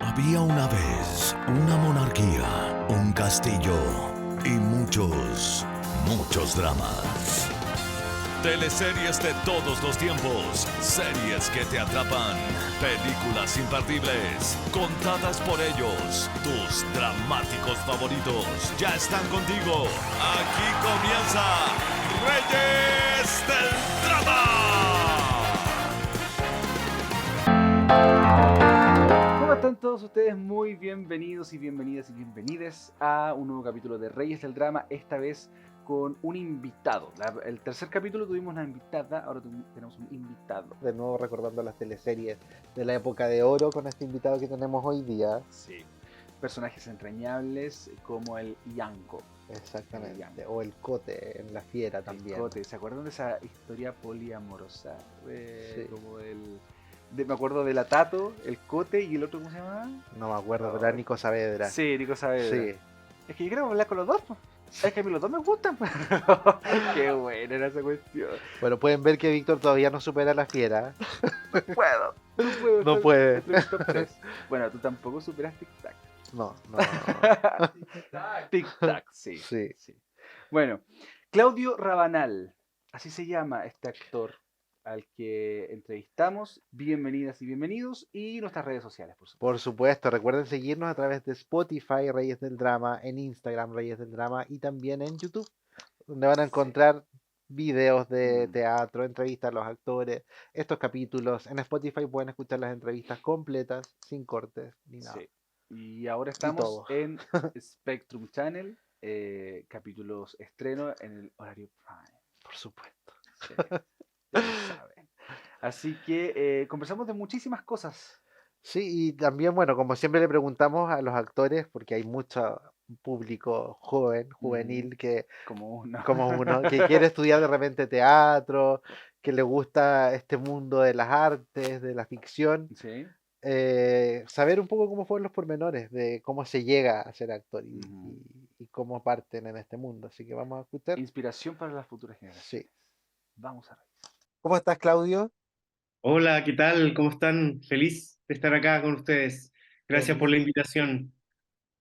Había una vez una monarquía, un castillo y muchos dramas. Teleseries de todos los tiempos, series que te atrapan, películas imperdibles, contadas por ellos, tus dramáticos favoritos, ya están contigo. Aquí comienza Reyes del Drama. ¿Cómo están todos ustedes? Muy bienvenidos y bienvenides a un nuevo capítulo de Reyes del Drama, esta vez con un invitado. El tercer capítulo tuvimos una invitada, ahora tenemos un invitado. De nuevo recordando las teleseries de la época de oro con este invitado que tenemos hoy día. Sí. Personajes entrañables como el Yanko. Exactamente. O el Cote en La Fiera también. El Cote. ¿Se acuerdan de esa historia poliamorosa? Sí. Como me acuerdo de la Tato, el Cote y el otro, ¿cómo se llamaba? No me acuerdo, pero era Nico Saavedra. Sí, Nico Saavedra. Sí. Es que yo quiero hablar con los dos, pues. Es que a mí los dos me gustan. Qué buena era esa cuestión. Bueno, pueden ver que Víctor todavía no supera a La Fiera. No puede. Bueno, tú tampoco superas Tic Tac. No. Tic Tac, sí. Sí. Bueno, Claudio Rabanal, así se llama este actor al que entrevistamos. Bienvenidas y bienvenidos, y nuestras redes sociales, por supuesto. Por supuesto, recuerden seguirnos a través de Spotify, Reyes del Drama, en Instagram, Reyes del Drama, y también en YouTube, donde van a encontrar videos de teatro, entrevistas a los actores, estos capítulos. En Spotify pueden escuchar las entrevistas completas, sin cortes ni nada. Sí. Y ahora estamos en Spectrum Channel, capítulos estreno en el horario Prime. Por supuesto. Sí, ya lo saben. Así que conversamos de muchísimas cosas. Sí, y también, bueno, como siempre le preguntamos a los actores, porque hay mucho público juvenil, que como uno que quiere estudiar de repente teatro, que le gusta este mundo de las artes, de la ficción. Sí. Saber un poco cómo fueron los pormenores de cómo se llega a ser actor y cómo parten en este mundo. Así que vamos a escuchar. Inspiración para las futuras generaciones. Sí. Vamos a ver. ¿Cómo estás, Claudio? Hola, ¿qué tal? ¿Cómo están? Feliz de estar acá con ustedes. Gracias por la invitación.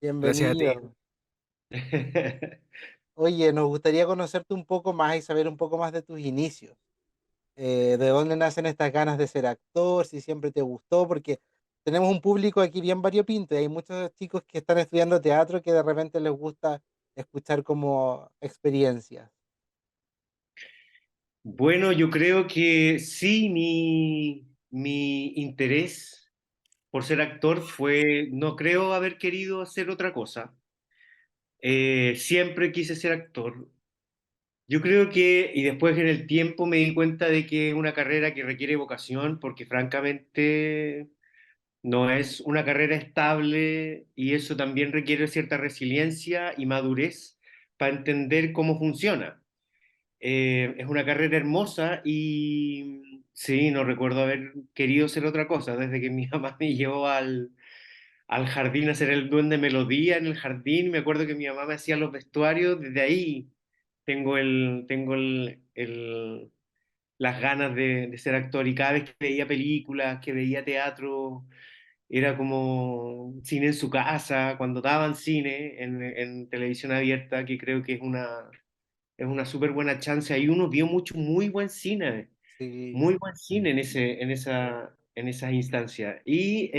Bienvenido. Oye, nos gustaría conocerte un poco más y saber un poco más de tus inicios. ¿De dónde nacen estas ganas de ser actor? Si siempre te gustó, porque tenemos un público aquí bien variopinto y hay muchos chicos que están estudiando teatro que de repente les gusta escuchar como experiencias. Bueno, yo creo que sí, mi interés por ser actor fue, no creo haber querido hacer otra cosa. Siempre quise ser actor. Yo creo que, y después en el tiempo me di cuenta de que es una carrera que requiere vocación, porque francamente no es una carrera estable y eso también requiere cierta resiliencia y madurez para entender cómo funciona. Es una carrera hermosa y sí, no recuerdo haber querido hacer otra cosa desde que mi mamá me llevó al jardín a hacer el duende melodía en el jardín. Me acuerdo que mi mamá me hacía los vestuarios, desde ahí tengo las ganas de ser actor y cada vez que veía películas, que veía teatro, era como cine en su casa, cuando daban cine en televisión abierta, que creo que es una súper buena chance. Ahí uno vio muy buen cine, Sí. muy buen cine en esas instancias. Y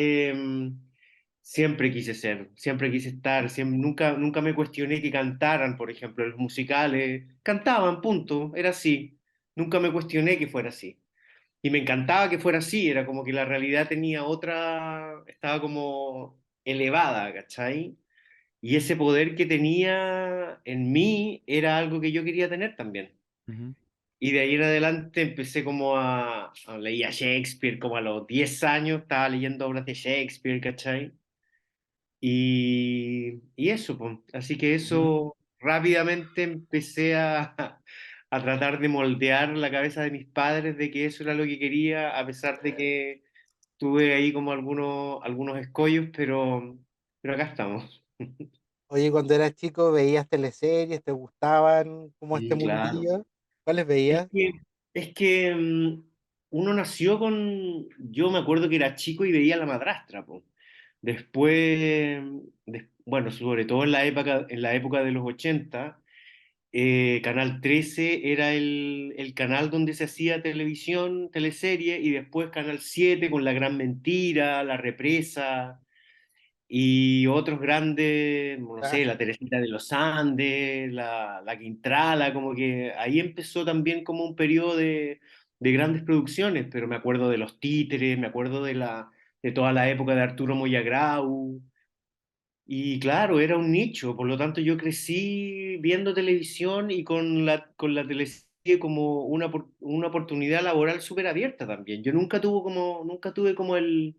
siempre quise estar, nunca me cuestioné que cantaran, por ejemplo, en los musicales, cantaban, punto, era así. Nunca me cuestioné que fuera así. Y me encantaba que fuera así, era como que la realidad tenía otra, estaba como elevada, ¿cachai? Y ese poder que tenía en mí era algo que yo quería tener también. Y de ahí en adelante empecé como leía Shakespeare, como a los 10 años estaba leyendo obras de Shakespeare, ¿cachai? Y eso, pues. Así que eso rápidamente empecé a tratar de moldear la cabeza de mis padres de que eso era lo que quería, a pesar de que tuve ahí como algunos escollos, pero acá estamos. Oye, cuando eras chico, ¿veías teleseries? ¿Te gustaban como este Sí, claro. mundillo? ¿Cuáles Es veías? que, es que uno nació con. Yo me acuerdo que era chico y veía La Madrastra, po. Después, bueno, sobre todo en la época de los 80, Canal 13 era el canal donde se hacía televisión, teleserie, y después Canal 7 con La Gran Mentira, La Represa y otros grandes, no sé, Clásico. La Teresita de los Andes, la Quintrala, como que ahí empezó también como un periodo de grandes producciones, pero me acuerdo de Los Títeres, me acuerdo de toda la época de Arturo Moyagrau, y claro, era un nicho, por lo tanto yo crecí viendo televisión y con la teleserie como una oportunidad laboral súper abierta también. Yo nunca tuve como el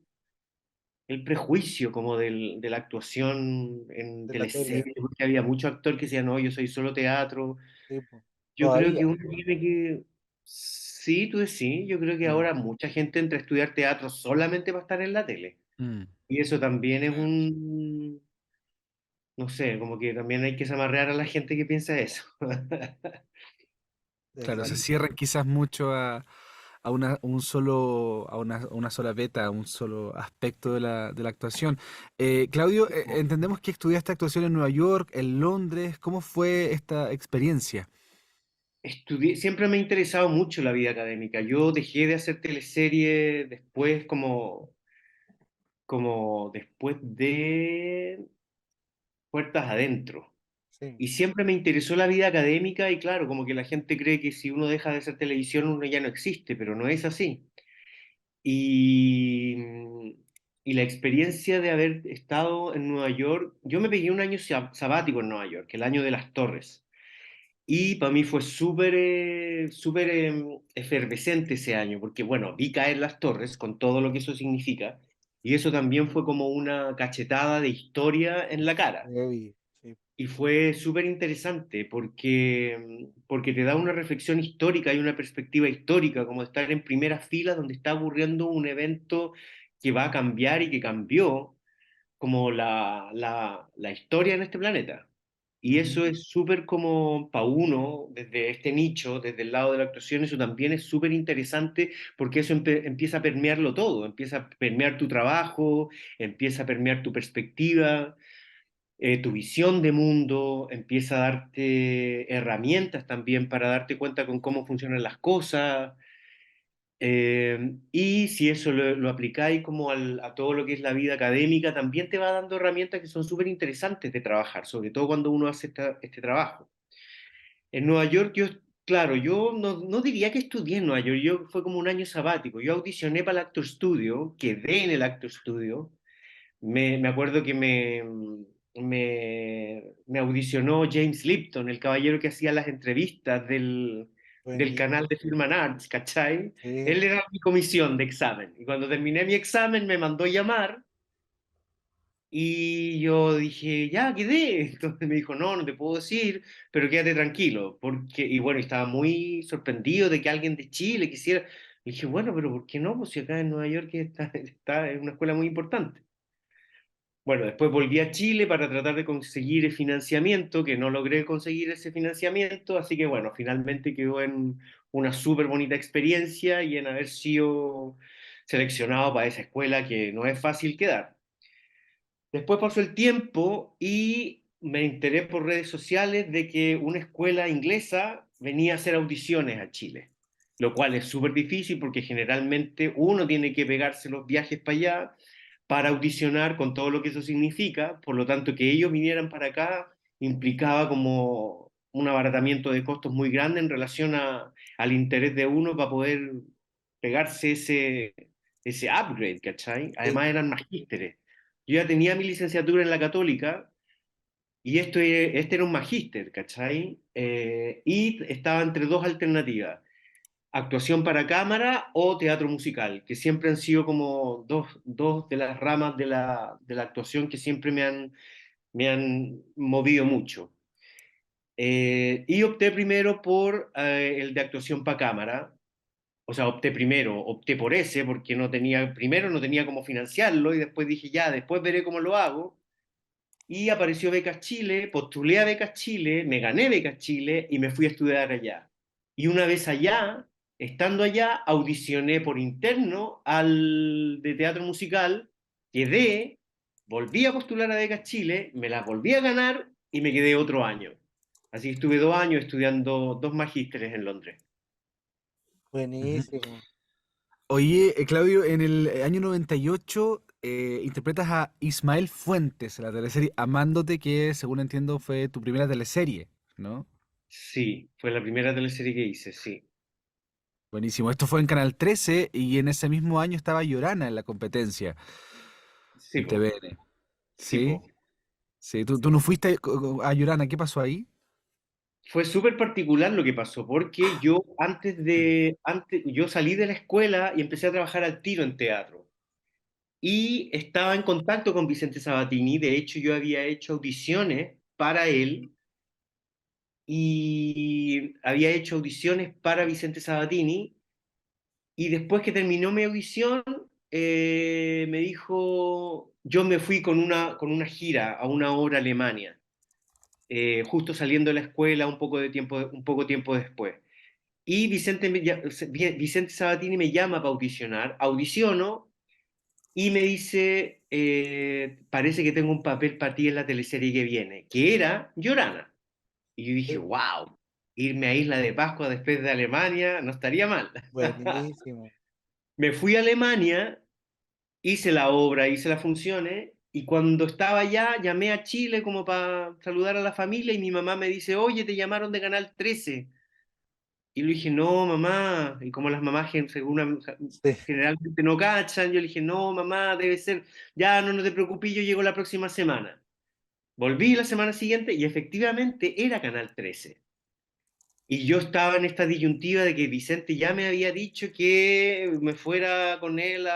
prejuicio como de la actuación en De la tele. teleserie, porque había mucho actor que decía, no, yo soy solo teatro. Sí, po. Yo creo que Todavía. uno tiene que, sí, tú decís, yo creo que Mm, ahora mucha gente entra a estudiar teatro solamente para estar en la tele. Mm, Y eso también es claro. no sé, como que también hay que zamarrear a la gente que piensa eso. Claro, se exacto. cierran quizás mucho a a una sola beta, a un solo aspecto de la actuación. Claudio, entendemos que estudiaste actuación en Nueva York, en Londres. ¿Cómo fue esta experiencia? Siempre me ha interesado mucho la vida académica. Yo dejé de hacer teleserie después como después de Puertas Adentro. Sí. Y siempre me interesó la vida académica y claro, como que la gente cree que si uno deja de hacer televisión uno ya no existe, pero no es así. Y, y la experiencia de haber estado en Nueva York, yo me pegué un año sabático en Nueva York, el año de las Torres. Y para mí fue súper efervescente ese año, porque bueno, vi caer las torres con todo lo que eso significa, y eso también fue como una cachetada de historia en la cara. Heavy. Sí. Y fue súper interesante porque te da una reflexión histórica y una perspectiva histórica, como estar en primera fila donde está ocurriendo un evento que va a cambiar y que cambió como la historia en este planeta. Y Ujú. eso es súper como para uno, desde este nicho, desde el lado de la actuación, eso también es súper interesante porque eso empieza a permearlo todo, empieza a permear tu trabajo, empieza a permear tu perspectiva, tu visión de mundo, empieza a darte herramientas también para darte cuenta con cómo funcionan las cosas. Y si eso lo aplicáis como a todo lo que es la vida académica, también te va dando herramientas que son súper interesantes de trabajar, sobre todo cuando uno hace este trabajo. En Nueva York, claro, yo no diría que estudié en Nueva York, yo fue como un año sabático. Yo audicioné para el Actor Studio, quedé en el Actor Studio. Me acuerdo que me audicionó James Lipton, el caballero que hacía las entrevistas del canal Buenísimo. de Film and Arts, ¿cachai? Sí. Él era mi comisión de examen. Y cuando terminé mi examen me mandó llamar y yo dije, ya quedé. Entonces me dijo, no, no te puedo decir, pero quédate tranquilo. Y bueno, estaba muy sorprendido de que alguien de Chile quisiera. Le dije, bueno, pero ¿por qué no? Pues si acá en Nueva York está en una escuela muy importante. Bueno, después volví a Chile para tratar de conseguir el financiamiento, que no logré conseguir ese financiamiento, así que bueno, finalmente quedó en una súper bonita experiencia y en haber sido seleccionado para esa escuela que no es fácil quedar. Después pasó el tiempo y me enteré por redes sociales de que una escuela inglesa venía a hacer audiciones a Chile, lo cual es súper difícil porque generalmente uno tiene que pegarse los viajes para allá para audicionar con todo lo que eso significa, por lo tanto que ellos vinieran para acá implicaba como un abaratamiento de costos muy grande en relación al interés de uno para poder pegarse ese upgrade, ¿cachai? Sí. Además eran magísteres. Yo ya tenía mi licenciatura en la Católica y este era un magíster, ¿cachai? Y estaba entre dos alternativas, actuación para cámara o teatro musical, que siempre han sido como dos de las ramas de la actuación que siempre me han movido mucho. Y opté primero por el de actuación para cámara, o sea, opté por ese porque primero no tenía cómo financiarlo y después dije, ya, después veré cómo lo hago. Y apareció Becas Chile, postulé a Becas Chile, me gané Becas Chile y me fui a estudiar allá. Y una vez allá, estando allá, audicioné por interno al de teatro musical, quedé volví a postular a Becas Chile, me las volví a ganar y me quedé otro año. Así que estuve 2 años estudiando 2 magísteres en Londres. Ujú. Buenísimo. Oye, Claudio, en el año 98 interpretas a Ismael Fuentes en la teleserie Amándote, que según entiendo fue tu primera teleserie, ¿no? Sí, fue la primera teleserie que hice, sí. Buenísimo. Esto fue en Canal 13 y en ese mismo año estaba Llorana en la competencia Sí, en po, TVN. sí, ¿Sí? po. Sí. ¿Tú no fuiste a Llorana? ¿Qué pasó ahí? Fue súper particular lo que pasó, porque yo yo salí de la escuela y empecé a trabajar al tiro en teatro. Y estaba en contacto con Vicente Sabatini, de hecho yo había hecho audiciones para él y había hecho audiciones para Vicente Sabatini y después que terminó mi audición me dijo, yo me fui con una gira a una obra a Alemania, justo saliendo de la escuela un poco tiempo después. Y Vicente Sabatini me llama para audicionar, audiciono y me dice, parece que tengo un papel para ti en la teleserie que viene, que era Llorana. Y yo dije, Sí, wow, irme a Isla de Pascua después de Alemania no estaría mal. buenísimo. Me fui a Alemania, hice la obra, hice las funciones, y cuando estaba allá llamé a Chile como para saludar a la familia y mi mamá me dice, oye, te llamaron de Canal 13. Y le dije, no, mamá. Y como las mamás Sí, generalmente no cachan, yo le dije, no, mamá, debe ser, ya no, no te preocupes, yo llego la próxima semana. Volví la semana siguiente y efectivamente era Canal 13. Y yo estaba en esta disyuntiva de que Vicente ya me había dicho que me fuera con él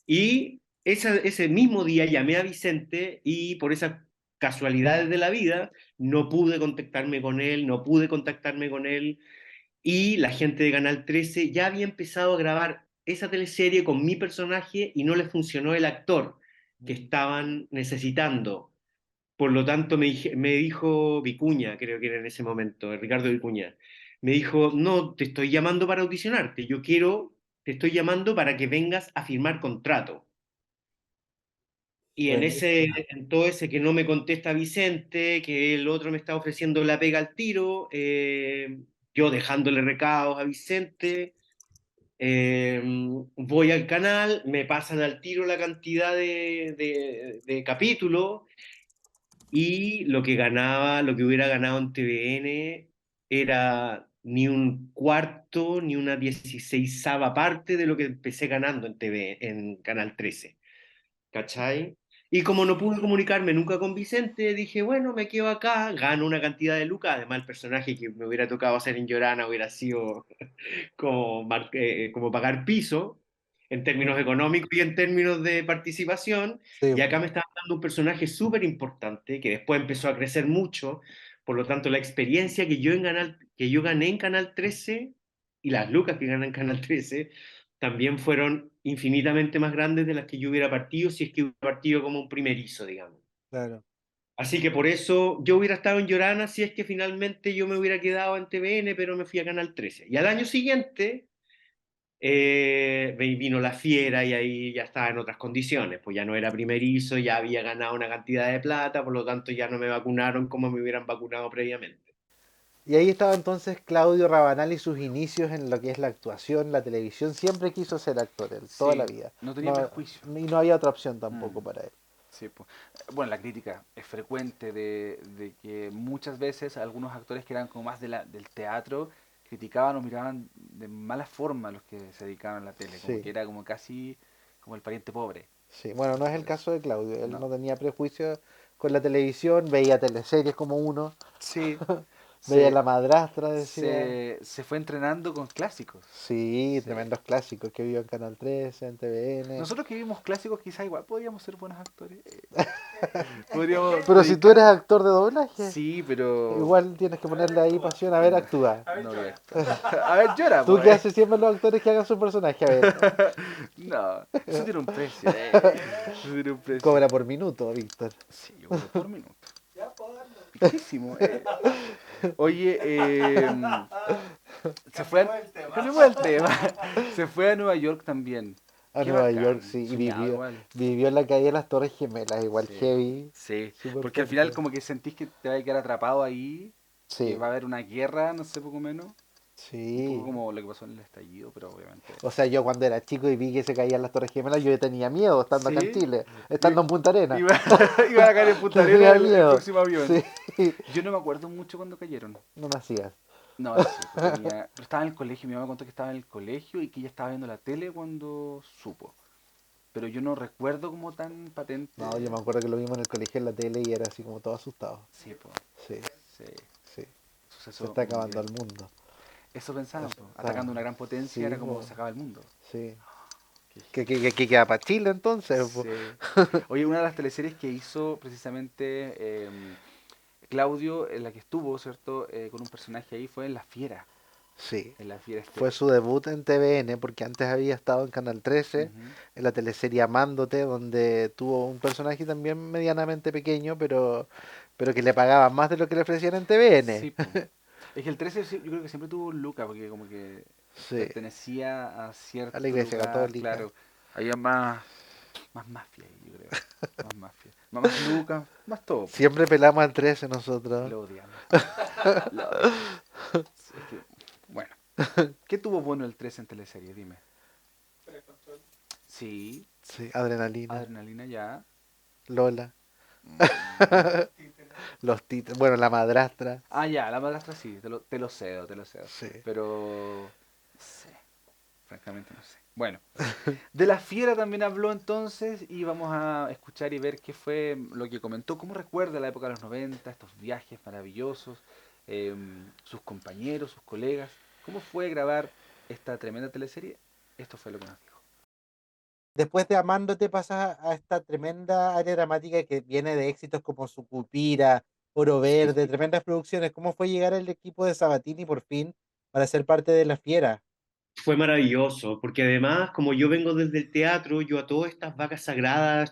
Y ese mismo día llamé a Vicente y por esas casualidades de la vida no pude contactarme con él, no pude contactarme con él y la gente de Canal 13 ya había empezado a grabar esa teleserie con mi personaje y no les funcionó el actor que estaban necesitando. Por lo tanto, me dijo Vicuña, creo que era en ese momento, Ricardo Vicuña, me dijo, no, te estoy llamando para audicionarte, te estoy llamando para que vengas a firmar contrato. Y buenísimo. en todo ese que no me contesta Vicente, que el otro me está ofreciendo la pega al tiro, yo dejándole recados a Vicente, voy al canal, me pasan al tiro la cantidad de capítulos y lo que hubiera ganado en TVN era ni un cuarto ni una 16ª parte de lo que empecé ganando en en Canal 13. ¿Cachai? Y como no pude comunicarme nunca con Vicente, dije, bueno, me quedo acá, gano una cantidad de lucas, además el personaje que me hubiera tocado hacer en Llorana hubiera sido como pagar piso en términos Mm, económicos y en términos de participación, sí, y acá po, me estaban dando un personaje súper importante que después empezó a crecer mucho, por lo tanto la experiencia que yo gané en Canal 13 y las lucas que gané en Canal 13 también fueron infinitamente más grandes de las que yo hubiera partido si es que hubiera partido como un primerizo, digamos. claro. Así que por eso yo hubiera estado en Llorana si es que finalmente yo me hubiera quedado en TVN, pero me fui a Canal 13. Y al año siguiente vino La Fiera y ahí ya estaba en otras condiciones, pues ya no era primerizo, ya había ganado una cantidad de plata, por lo tanto ya no me vacunaron como me hubieran vacunado previamente. Y ahí estaba entonces Claudio Rabanal y sus inicios en lo que es la actuación, la televisión. Siempre quiso ser actor, él, toda la Sí, vida. no tenía No, prejuicio. y no había otra opción Mm, tampoco para él. sí, po. Bueno, la crítica es frecuente de que muchas veces algunos actores que eran como más del teatro criticaban o miraban de mala forma a los que se dedicaban a la tele, como Sí, que era como casi como el pariente pobre. sí. Bueno, no es el Entonces, caso de Claudio. Él no. no tenía prejuicios con la televisión, veía teleseries como uno, Sí, veía La se, Madrastra, decía. se fue entrenando con clásicos. Sí, Sí. tremendos clásicos que vio en Canal 13, en TVN. Nosotros que vimos clásicos quizá igual podríamos ser buenos actores. Podríamos Pero si tú dedicar. eres actor de doblaje, Sí, pero igual tienes que ponerle ahí pasión. A ver, actúa. no voy a actuar. A ver, llora, Tú que pues. haces siempre los actores que hagan su personaje, a ver, No, eso tiene un precio. Eso tiene un precio. cobra por minuto, Víctor. Sí, yo cobro por minuto. Pictísimo. Oye, se fue a... Cambiemos el tema. Se fue a Nueva York también. a Qué Nueva York, bacán. sí, y Soñado vivió, igual. vivió en la calle de las Torres Gemelas, igual Sí, heavy, sí. súper Porque al final fuerte. como que sentís que te vas a quedar atrapado ahí, que Sí, va a haber una guerra, no sé, poco menos. Un poco sí. como lo que pasó en el estallido, pero obviamente. O sea, yo cuando era chico y vi que se caían las Torres Gemelas, yo tenía miedo estando acá en Sí, Chile, i- estando en Punta Arenas. iba, iban a caer en Punta Arenas Tenía el miedo. próximo avión. Sí, Yo no me acuerdo mucho cuando cayeron. no nacías. No, eso sí, pues tenía. Pero estaba en el colegio, mi mamá contó que estaba en el colegio y que ella estaba viendo la tele cuando supo. Pero yo no recuerdo como tan No, yo patente. me acuerdo que lo vimos en el colegio en la tele y era así como todo asustado. Sí, pues, Sí, sí. sí. Se Suceso está acabando mundial. el mundo. Eso pensaban, Eso po. está. Atacando una gran potencia Sí, era como po, se acaba el mundo. sí. Qué ¿Qué queda para Chile entonces, po? sí. Oye, una de las teleseries que hizo precisamente Claudio, en la que estuvo, ¿cierto? Con un personaje ahí fue en La Fiera. Sí. En La Fiera Fue su debut en TVN porque antes había estado en Canal 13 Ujú. en la teleserie Amándote, donde tuvo un personaje también medianamente pequeño, pero que le pagaban más de lo que le ofrecían en TVN. Sí, po. Es que el 13 yo creo que siempre tuvo un Luca, porque como que Sí, pertenecía a a la cierto Iglesia lugar, Católica. claro. Había más mafia ahí, yo creo. Más mafia. Más Lucas, más todo, po. Siempre pelamos al 13 nosotros. Lo odiamos. Lo odiamos. Sí, es que, bueno. ¿Qué tuvo bueno el 13 en teleserie? Dime. Sí, Sí, Adrenalina, Adrenalina ya. Lola, Mm. los títeres, bueno, la madrastra. Ah, ya, la madrastra sí, te lo cedo, te lo cedo. Sí. Pero, no sé, francamente no sé. Bueno, de la fiera también habló entonces y vamos a escuchar y ver qué fue lo que comentó, cómo recuerda la época de los 90, estos viajes maravillosos, sus compañeros, sus colegas, cómo fue grabar esta tremenda teleserie. Esto fue lo que nos dijo. Después de Amándote pasas a esta tremenda área dramática que viene de éxitos como Sucupira, Oro Sí. Verde, tremendas producciones. ¿Cómo fue llegar al equipo de Sabatini por fin para ser parte de La Fiera? Fue maravilloso, porque además, como yo vengo desde el teatro, yo a todas estas vacas sagradas,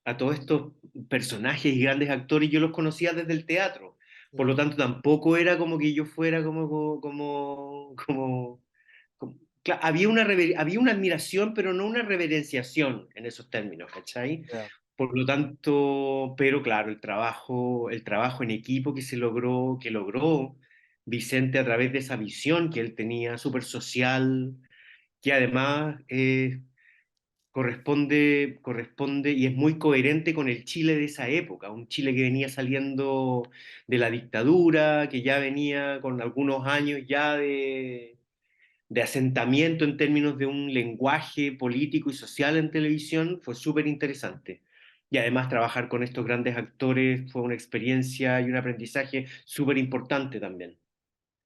a todos estos personajes y grandes actores, yo los conocía desde el teatro. Por lo Mm, tanto, tampoco era como que yo fuera había una admiración, pero no una reverenciación en esos términos, ¿cachai? ya. Por lo tanto, pero claro, el trabajo en equipo que logró Vicente a través de esa visión que él tenía, súper social, que además corresponde y es muy coherente con el Chile de esa época, un Chile que venía saliendo de la dictadura, que ya venía con algunos años ya de asentamiento en términos de un lenguaje político y social en televisión, fue súper interesante. Y además trabajar con estos grandes actores fue una experiencia y un aprendizaje súper importante también.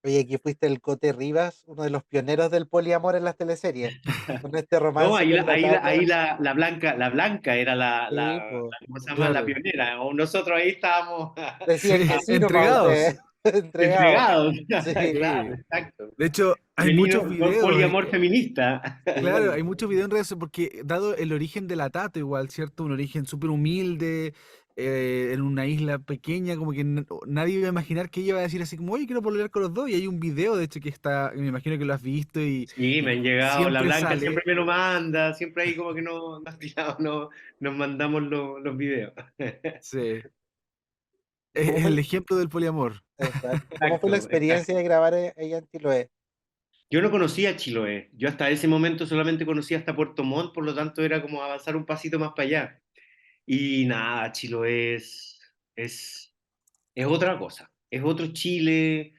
Oye, aquí fuiste el Cote Rivas, uno de los pioneros del poliamor en las teleseries, con este No, romance con la Tata. la Blanca era Sí, pues, ¿cómo se llama? La Claro. pionera. O nosotros ahí estábamos decían que Sí, sí nomás entregados. ustedes, entregados. entregados. Sí, Claro, Sí. exacto. De hecho, hay muchos Femenino, videos. poliamor feminista. Claro, sí. hay muchos videos en redes porque dado el origen de la Tato igual, ¿cierto? Un origen súper humilde, en una isla pequeña, como que nadie iba a imaginar que ella iba a decir así como, oye, quiero pololear con los dos. Y hay un video, de hecho, que está, me imagino que lo has visto Sí, y me han llegado. La siempre Blanca sale. siempre me lo manda. Siempre ahí como que nos tiramos, nos mandamos los videos. Sí, ¿Cómo es fue, el ejemplo del poliamor. exacto. ¿Cómo fue la Exacto, experiencia exacto. de grabar ella en Chiloé? Yo no conocía Chiloé. Yo hasta ese momento solamente conocía hasta Puerto Montt, por lo tanto era como avanzar un pasito más para allá. Y nada, Chiloé es otra cosa. Es otro Chile,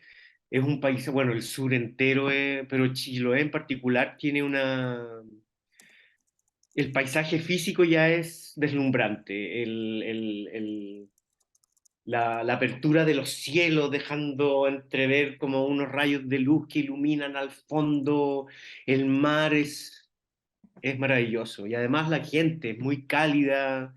es un país, bueno, el sur entero, pero Chiloé en particular tiene el paisaje físico ya es deslumbrante. La apertura de los cielos, dejando entrever como unos rayos de luz que iluminan al fondo. El mar es maravilloso. Y además la gente es muy cálida.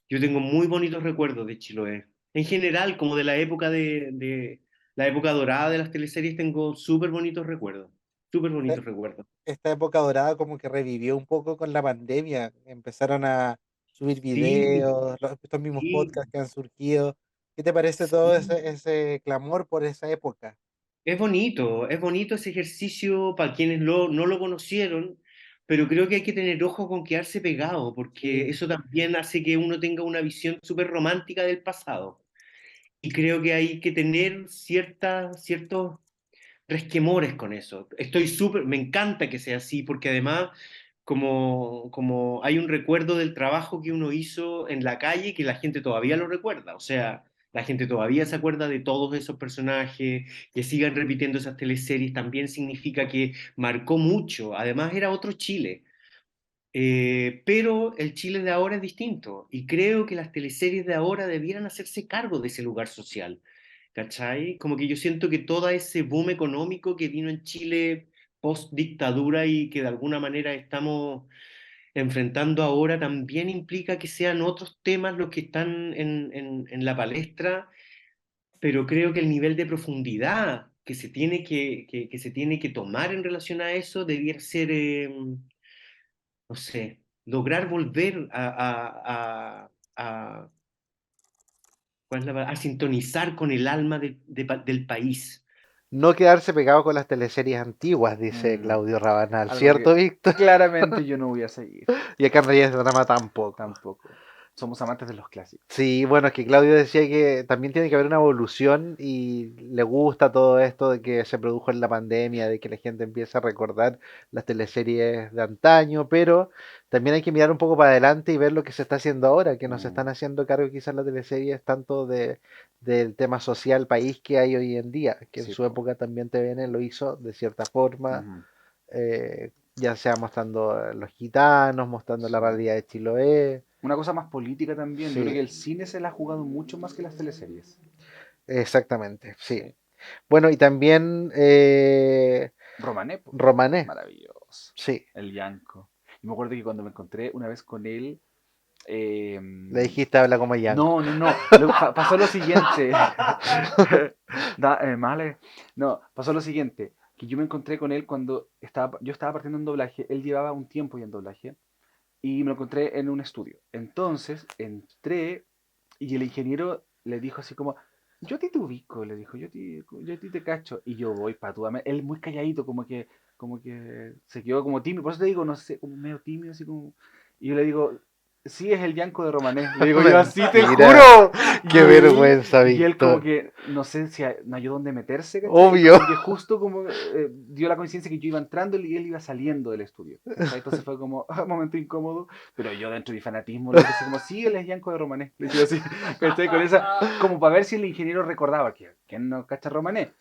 Yo tengo muy bonitos recuerdos de Chiloé. En general, como de de la época dorada de las teleseries, tengo súper bonitos recuerdos. Súper Esta, bonitos recuerdos. esta época dorada como que revivió un poco con la pandemia. Empezaron a subir Sí, videos, estos mismos sí, podcasts que han surgido. ¿Qué te parece todo sí. ese clamor por esa época? Es bonito ese ejercicio para quienes no lo conocieron, pero creo que hay que tener ojo con quedarse pegado, porque Sí. eso también hace que uno tenga una visión súper romántica del pasado. Y creo que hay que tener ciertos resquemores con eso. Me encanta que sea así, porque además, como hay un recuerdo del trabajo que uno hizo en la calle, que la gente todavía lo recuerda, o sea, la gente todavía se acuerda de todos esos personajes, que sigan repitiendo esas teleseries, también significa que marcó mucho, además era otro Chile. Pero el Chile de ahora es distinto y creo que las teleseries de ahora debieran hacerse cargo de ese lugar social, ¿cachai? Como que yo siento que todo ese boom económico que vino en Chile post dictadura y que de alguna manera estamos enfrentando ahora también implica que sean otros temas los que están en la palestra, pero creo que el nivel de profundidad que se tiene que se tiene que tomar en relación a eso debiera ser... no sé, lograr volver ¿cuál es la palabra? A sintonizar con el alma del país. No quedarse pegado con las teleseries antiguas, dice Mm, Claudio Rabanal, algo ¿cierto, que Víctor? claramente yo no voy a seguir. Y acá en Reyes de Drama tampoco. Tampoco. Somos amantes de los clásicos. Sí, bueno, es que Claudio decía que también tiene que haber una evolución y le gusta todo esto de que se produjo en la pandemia, de que la gente empieza a recordar las teleseries de antaño, pero también hay que mirar un poco para adelante y ver lo que se está haciendo ahora, que nos Mm, están haciendo cargo quizás las teleseries tanto del tema social, país que hay hoy en día, que en sí, su po. época también TVN lo hizo de cierta forma, Ujú, ya sea mostrando los gitanos, mostrando la sí. realidad de Chiloé. Una cosa más política también. Yo creo que Sí, el cine se la ha jugado mucho más que las teleseries. exactamente, sí. Sí. Bueno, y también Romané, po. Romané, Maravilloso. sí. El Yanko. Y me acuerdo que cuando me encontré una vez con él, Le dijiste habla como Yanko. no, no, no. Pasó lo siguiente. Male. No, pasó lo siguiente. Que yo me encontré con él cuando yo estaba partiendo en doblaje. Él llevaba un tiempo ya en doblaje. Y me lo encontré en un estudio. Entonces entré y el ingeniero le dijo así como, yo a ti te ubico, le dijo, yo a ti te cacho. Y yo voy patudamente. Él muy calladito, como que se quedó como tímido. Por eso te digo, no sé, como medio tímido, así como... Y yo le digo, sí, es el Yanko de Romané. Le digo yo, así te Mentira. juro. Qué vergüenza, Y él como Víctor. que, no sé si no halló dónde meterse, ¿cachai? Y Obvio. como que justo como dio la coincidencia que yo iba entrando y él iba saliendo del estudio. ¿Cachai? Entonces fue como un momento incómodo, pero yo dentro de mi fanatismo le dije así como, sí, él es Yanko de Romané. Le dije así, ¿cachai? Con esa, como para ver si el ingeniero recordaba que no cacha Romané.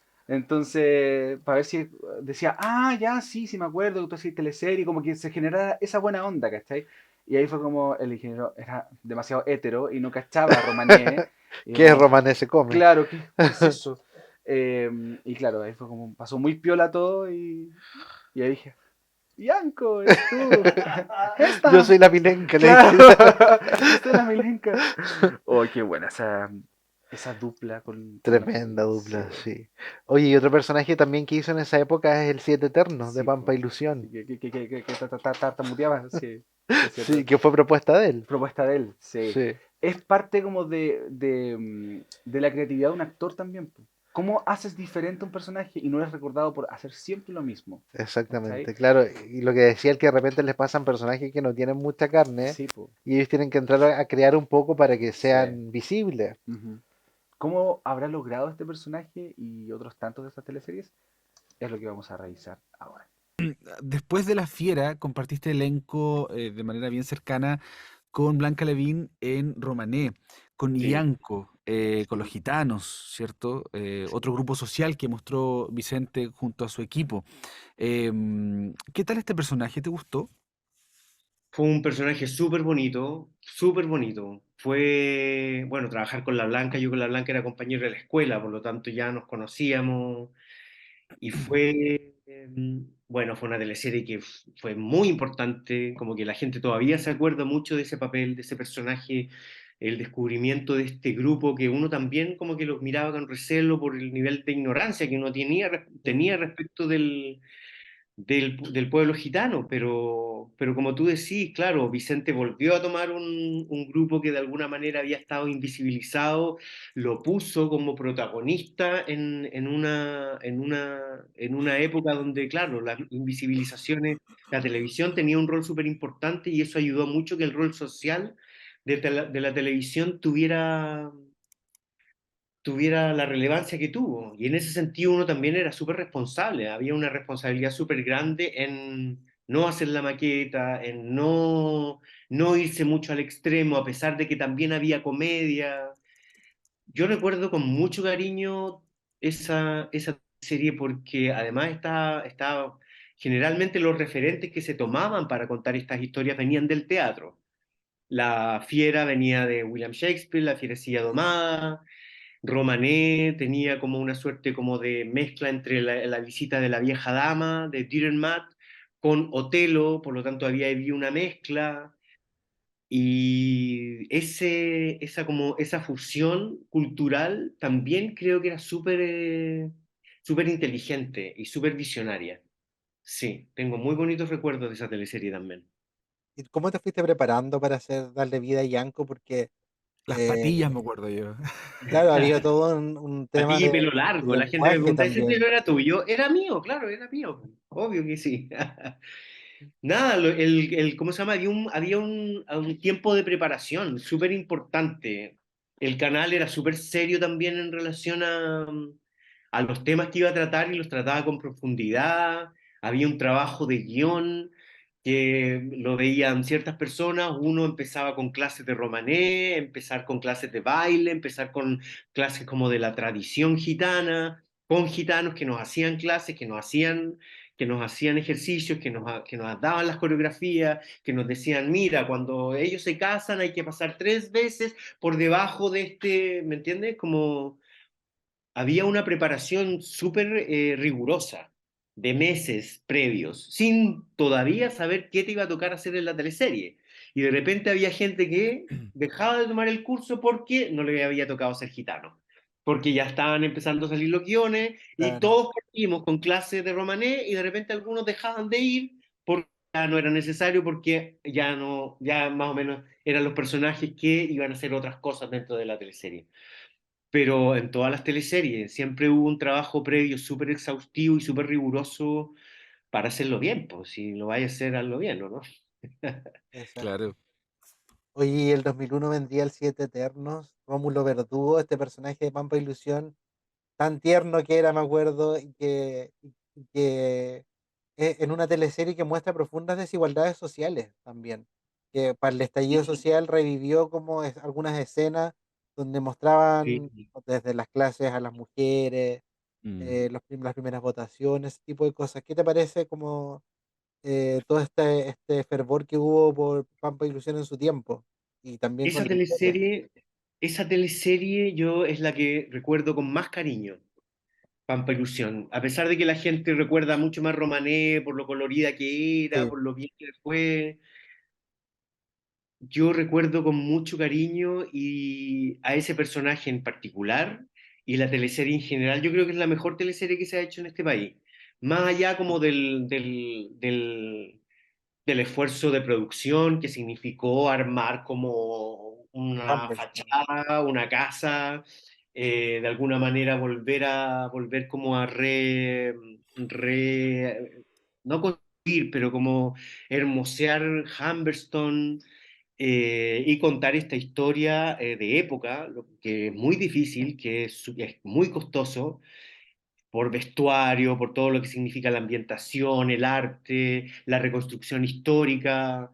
Entonces, para ver si decía, ah, ya, sí, sí me acuerdo, que tú hacías teleserie, como que se generara esa buena onda, ¿cachai? Y ahí fue como el ingeniero era demasiado hétero y no cachaba a Romané. Y yo ¿Qué es como, Romané se come? claro, qué es eso? Y claro, ahí fue como, pasó muy piola todo y ahí dije, Yanko, eres tú. Yo Esta. soy la Milenka, le Claro, dije. esta es la Milenka. Oh, qué buena esa dupla con la Tremenda gente. Sí, dupla, sí. Oye, y otro personaje también que hizo en esa época es el Siete Eterno, de sí, Pampa po. Ilusión. Sí, que tartamudeaba, sí, sí, es Sí, cierto. que fue propuesta de él. Propuesta de él, sí. Sí, Es parte como de la creatividad de un actor también, po. ¿Cómo haces diferente a un personaje y no eres recordado por hacer siempre lo mismo? ¿Cachai? exactamente, claro. Y lo que decía el que de repente les pasan personajes que no tienen mucha carne Sí, po. y ellos tienen que entrar a crear un poco para que Sí. sean visibles. Ujú. ¿Cómo habrá logrado este personaje y otros tantos de estas teleseries? Es lo que vamos a revisar ahora. Después de La Fiera, compartiste elenco de manera bien cercana con Blanca Lavín en Romané, con Sí. Ianco, con los gitanos, ¿cierto? Otro grupo social que mostró Vicente junto a su equipo. ¿Qué tal este personaje? ¿Te gustó? Fue un personaje súper bonito, súper bonito. Fue, bueno, trabajar con la Blanca, yo con la Blanca era compañero de la escuela, por lo tanto ya nos conocíamos. Y fue, bueno, fue una teleserie que fue muy importante, como que la gente todavía se acuerda mucho de ese papel, de ese personaje, el descubrimiento de este grupo que uno también como que los miraba con recelo por el nivel de ignorancia que uno tenía respecto del pueblo gitano, pero como tú decís, claro, Vicente volvió a tomar un grupo que de alguna manera había estado invisibilizado, lo puso como protagonista en una época donde, claro, las invisibilizaciones, la televisión tenía un rol súper importante y eso ayudó mucho que el rol social de la televisión tuviera la relevancia que tuvo. Y en ese sentido uno también era súper responsable, había una responsabilidad súper grande en no hacer la maqueta, en no irse mucho al extremo, a pesar de que también había comedia. Yo recuerdo con mucho cariño esa serie porque además generalmente los referentes que se tomaban para contar estas historias venían del teatro. La Fiera venía de William Shakespeare, La Fierecilla Domada, Romané tenía como una suerte como de mezcla entre la visita de la vieja dama, de Dürrenmatt, con Otelo, por lo tanto había una mezcla, y esa fusión cultural también creo que era súper inteligente y súper visionaria. Sí, tengo muy bonitos recuerdos de esa teleserie también. ¿Y cómo te fuiste preparando para darle vida a Yanko? Porque, Las eh, patillas, me acuerdo yo. claro, había todo un A tema ti, pelo de largo, la gente me lenguaje pregunta, ¿ese también. pelo era tuyo? Era mío, claro, era mío. Obvio que sí. Nada, ¿cómo se llama? Había un tiempo de preparación súper importante. El canal era súper serio también en relación a los temas que iba a tratar y los trataba con profundidad. Había un trabajo de guión que lo veían ciertas personas. Uno empezaba con clases de romané, empezar con clases de baile, empezar con clases como de la tradición gitana, con gitanos que nos hacían clases, que nos hacían ejercicios, que nos daban las coreografías, que nos decían, mira, cuando ellos se casan hay que pasar 3 veces por debajo de ¿me entiendes? Como había una preparación súper rigurosa de meses previos, sin todavía saber qué te iba a tocar hacer en la teleserie. Y de repente había gente que dejaba de tomar el curso porque no le había tocado ser gitano, porque ya estaban empezando a salir los guiones y Claro, todos partimos con clases de romané y de repente algunos dejaban de ir porque ya no era necesario, porque ya no, ya más o menos eran los personajes que iban a hacer otras cosas dentro de la teleserie. Pero en todas las teleseries siempre hubo un trabajo previo súper exhaustivo y súper riguroso para hacerlo bien, pues si lo vais a hacer, hazlo bien, ¿o no? exacto. Claro. Oye, y el 2001 vendría el Siete Eternos, Rómulo Verdugo, este personaje de Pampa Ilusión, tan tierno que era, me acuerdo, y que en una teleserie que muestra profundas desigualdades sociales también, que para el estallido social revivió como algunas escenas donde mostraban Sí. desde las clases a las mujeres, Mm. las primeras votaciones, ese tipo de cosas. ¿Qué te parece como todo este fervor que hubo por Pampa Ilusión en su tiempo? Y también con Esa la historia. teleserie, esa teleserie yo es la que recuerdo con más cariño, Pampa Ilusión. A pesar de que la gente recuerda mucho más Romané por lo colorida que era, Sí, por lo bien que fue, yo recuerdo con mucho cariño y a ese personaje en particular y la teleserie en general. Yo creo que es la mejor teleserie que se ha hecho en este país. Más allá como del esfuerzo de producción que significó armar como una Humberstone. fachada, una casa, de alguna manera volver como a no construir, pero como hermosear Humberstone, y contar esta historia de época, lo que es muy difícil, que es muy costoso, por vestuario, por todo lo que significa la ambientación, el arte, la reconstrucción histórica.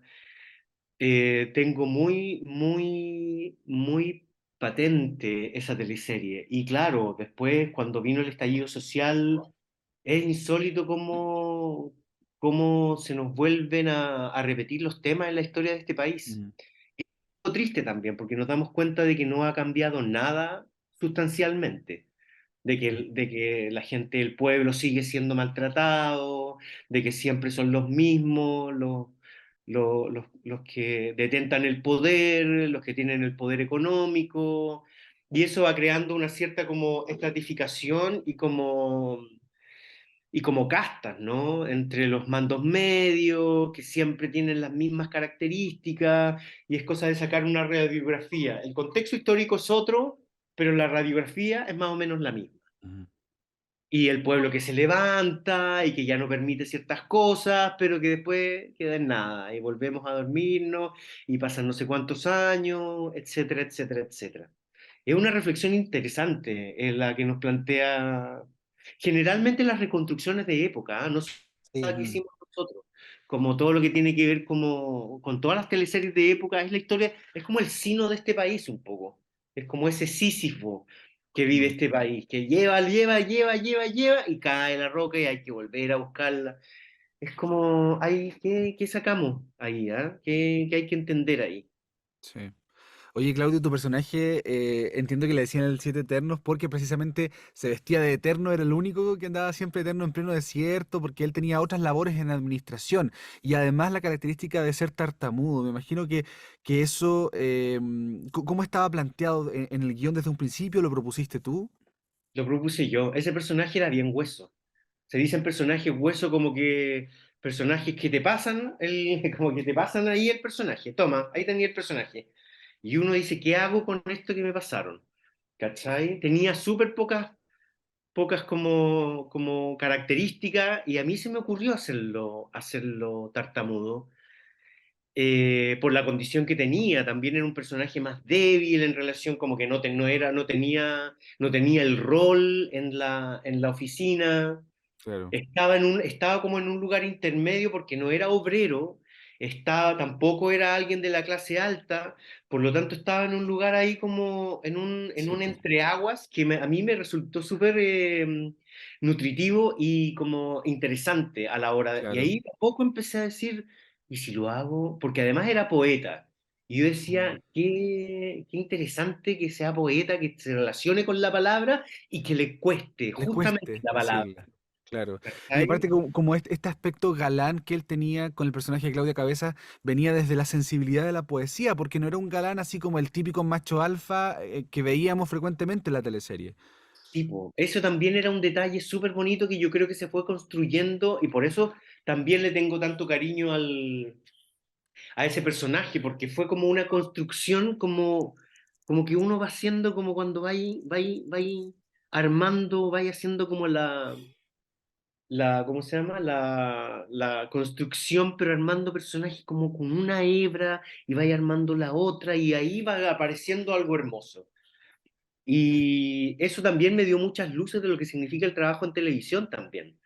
Tengo muy, muy, muy patente esa teleserie. Y claro, después, cuando vino el estallido social, es insólito cómo se nos vuelven a repetir los temas en la historia de este país. Mm. Triste también, porque nos damos cuenta de que no ha cambiado nada sustancialmente, de que la gente del pueblo sigue siendo maltratado, de que siempre son los mismos, los que detentan el poder, los que tienen el poder económico, y eso va creando una cierta como estratificación y como castas, ¿no? Entre los mandos medios, que siempre tienen las mismas características, y es cosa de sacar una radiografía. El contexto histórico es otro, pero la radiografía es más o menos la misma. Ujú. Y el pueblo que se levanta y que ya no permite ciertas cosas, pero que después queda en nada, y volvemos a dormirnos, y pasan no sé cuántos años, etcétera, etcétera, etcétera. Es una reflexión interesante en la que nos plantea generalmente las reconstrucciones de época, ¿ah? No sé Sí, qué Mm, hicimos nosotros, como todo lo que tiene que ver como, con todas las teleseries de época, es la historia, es como el sino de este país un poco, es como ese Sísifo que vive mm. este país, que lleva y cae la roca y hay que volver a buscarla. Es como, ¿qué sacamos ahí? ¿Ah? ¿Qué hay que entender ahí? Sí. Oye, Claudio, tu personaje, entiendo que le decían el Siete Eternos porque precisamente se vestía de eterno, era el único que andaba siempre eterno en pleno desierto, porque él tenía otras labores en administración y además la característica de ser tartamudo. Me imagino que eso, ¿cómo estaba planteado en el guión desde un principio? ¿Lo propusiste tú? Lo propuse yo. Ese personaje era bien hueso. Se dicen personajes hueso como que personajes que te pasan, como que te pasan ahí el personaje. Toma, ahí tenía el personaje. Y uno dice, ¿qué hago con esto que me pasaron? ¿Cachai? Tenía súper pocas como características y a mí se me ocurrió hacerlo tartamudo por la condición que tenía. También era un personaje más débil en relación, como que no tenía el rol en la oficina. Claro. Estaba como en un lugar intermedio porque no era obrero, tampoco era alguien de la clase alta, por lo tanto estaba en un lugar ahí como en Sí, un pues, entreaguas que a mí me resultó súper nutritivo y como interesante a la hora. Y claro. ahí a poco empecé a decir, ¿y si lo hago? Porque además era poeta. Y yo Mm. decía, qué interesante que sea poeta, que se relacione con la palabra y que le cueste Le justamente cueste la palabra. decirla. Claro. Y ¿Cachai? aparte como este aspecto galán que él tenía con el personaje de Claudia Cabeza venía desde la sensibilidad de la poesía, porque no era un galán así como el típico macho alfa que veíamos frecuentemente en la teleserie. Tipo, eso también era un detalle súper bonito que yo creo que se fue construyendo y por eso también le tengo tanto cariño a ese personaje, porque fue como una construcción como que uno va haciendo como cuando va armando, va haciendo como ¿cómo se llama? La construcción, pero armando personajes como con una hebra y vaya armando la otra y ahí va apareciendo algo hermoso. Y eso también me dio muchas luces de lo que significa el trabajo en televisión también,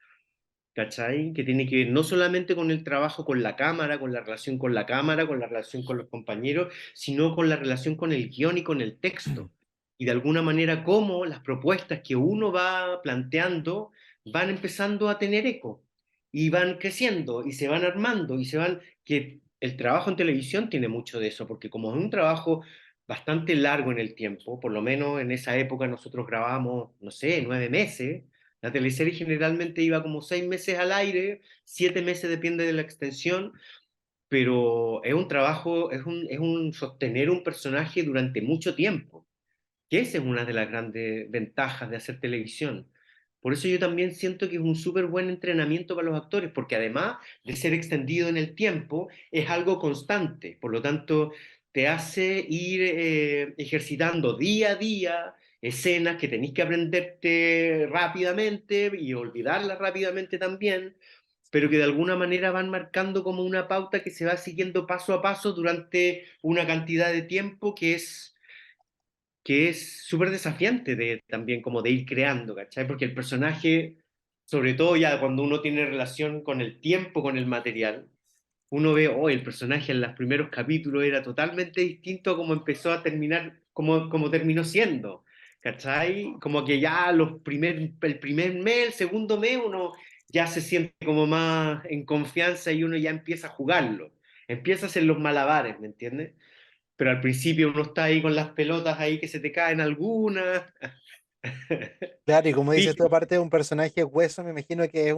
¿cachai? Que tiene que ver no solamente con el trabajo con la cámara, con la relación con la cámara, con la relación con los compañeros, sino con la relación con el guión y con el texto. Y de alguna manera cómo las propuestas que uno va planteando van empezando a tener eco y van creciendo y se van armando que el trabajo en televisión tiene mucho de eso, porque como es un trabajo bastante largo en el tiempo, por lo menos en esa época nosotros grabábamos, no sé, 9 meses. La teleserie generalmente iba como 6 meses al aire, 7 meses depende de la extensión, pero es un trabajo, es un sostener un personaje durante mucho tiempo, que esa es una de las grandes ventajas de hacer televisión. Por eso yo también siento que es un súper buen entrenamiento para los actores, porque además de ser extendido en el tiempo, es algo constante. Por lo tanto, te hace ir ejercitando día a día escenas que tenéis que aprenderte rápidamente y olvidarlas rápidamente también, pero que de alguna manera van marcando como una pauta que se va siguiendo paso a paso durante una cantidad de tiempo que es súper desafiante también como de ir creando, ¿cachai? Porque el personaje, sobre todo ya cuando uno tiene relación con el tiempo, con el material, uno ve, oh, el personaje en los primeros capítulos era totalmente distinto a como empezó a terminar, como terminó siendo, ¿cachai? Como que ya el primer mes, el segundo mes, uno ya se siente como más en confianza y uno ya empieza a jugarlo, empieza a hacer los malabares, ¿me entiendes? Pero al principio uno está ahí con las pelotas ahí que se te caen algunas. claro, y como dices tú, Sí, aparte de un personaje hueso, me imagino que es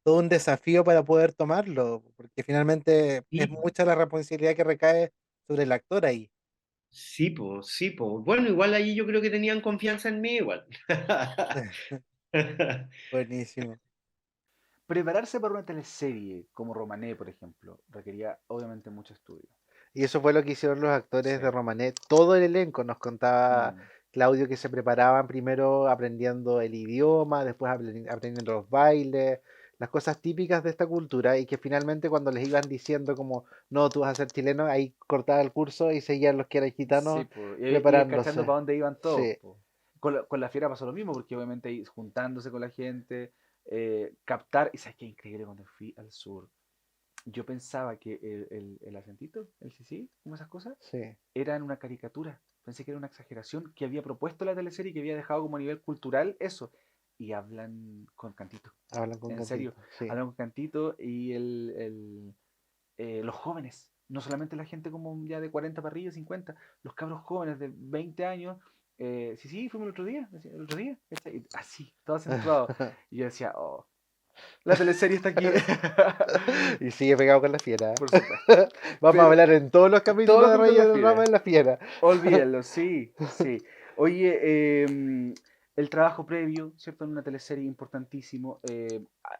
todo un desafío para poder tomarlo, porque finalmente es sí, mucha la responsabilidad que recae sobre el actor ahí. sí, po, sí, po. Bueno, igual ahí yo creo que tenían confianza en mí igual. Buenísimo. prepararse para una teleserie como Romané, por ejemplo, requería obviamente mucho estudio. Y eso fue lo que hicieron los actores Sí. de Romanet. Todo el elenco nos contaba Mm. Claudio que se preparaban primero aprendiendo el idioma, después aprendiendo los bailes, las cosas típicas de esta cultura y que finalmente cuando les iban diciendo como, no, tú vas a ser chileno, ahí cortaba el curso y seguían los que eran Sí, gitanos pues, y cachando preparándose. para dónde iban todos, Sí, po. Con la fiera pasó lo mismo, porque obviamente ahí juntándose con la gente, captar, y sabes qué increíble cuando fui al sur, yo pensaba que el acentito, el sí, como esas cosas, sí, eran una caricatura. Pensé que era una exageración que había propuesto la teleserie y que había dejado como a nivel cultural eso. Y hablan con cantito. hablan con En serio, cantito, sí. hablan con cantito y los jóvenes, no solamente la gente como ya de 40 para arriba, 50, los cabros jóvenes de 20 años, sí, fuimos el otro día, ¿cachai? Y así, todo acentuado. Y yo decía, oh, la teleserie está aquí. Y sigue pegado con la fiera. Por supuesto. Vamos a Pero hablar en todos los todos capítulos los de capítulos de Reyes la del Drama fiera. en la fiera. Olvídenlo, sí, sí. Oye, el trabajo previo, ¿cierto? En una teleserie importantísimo.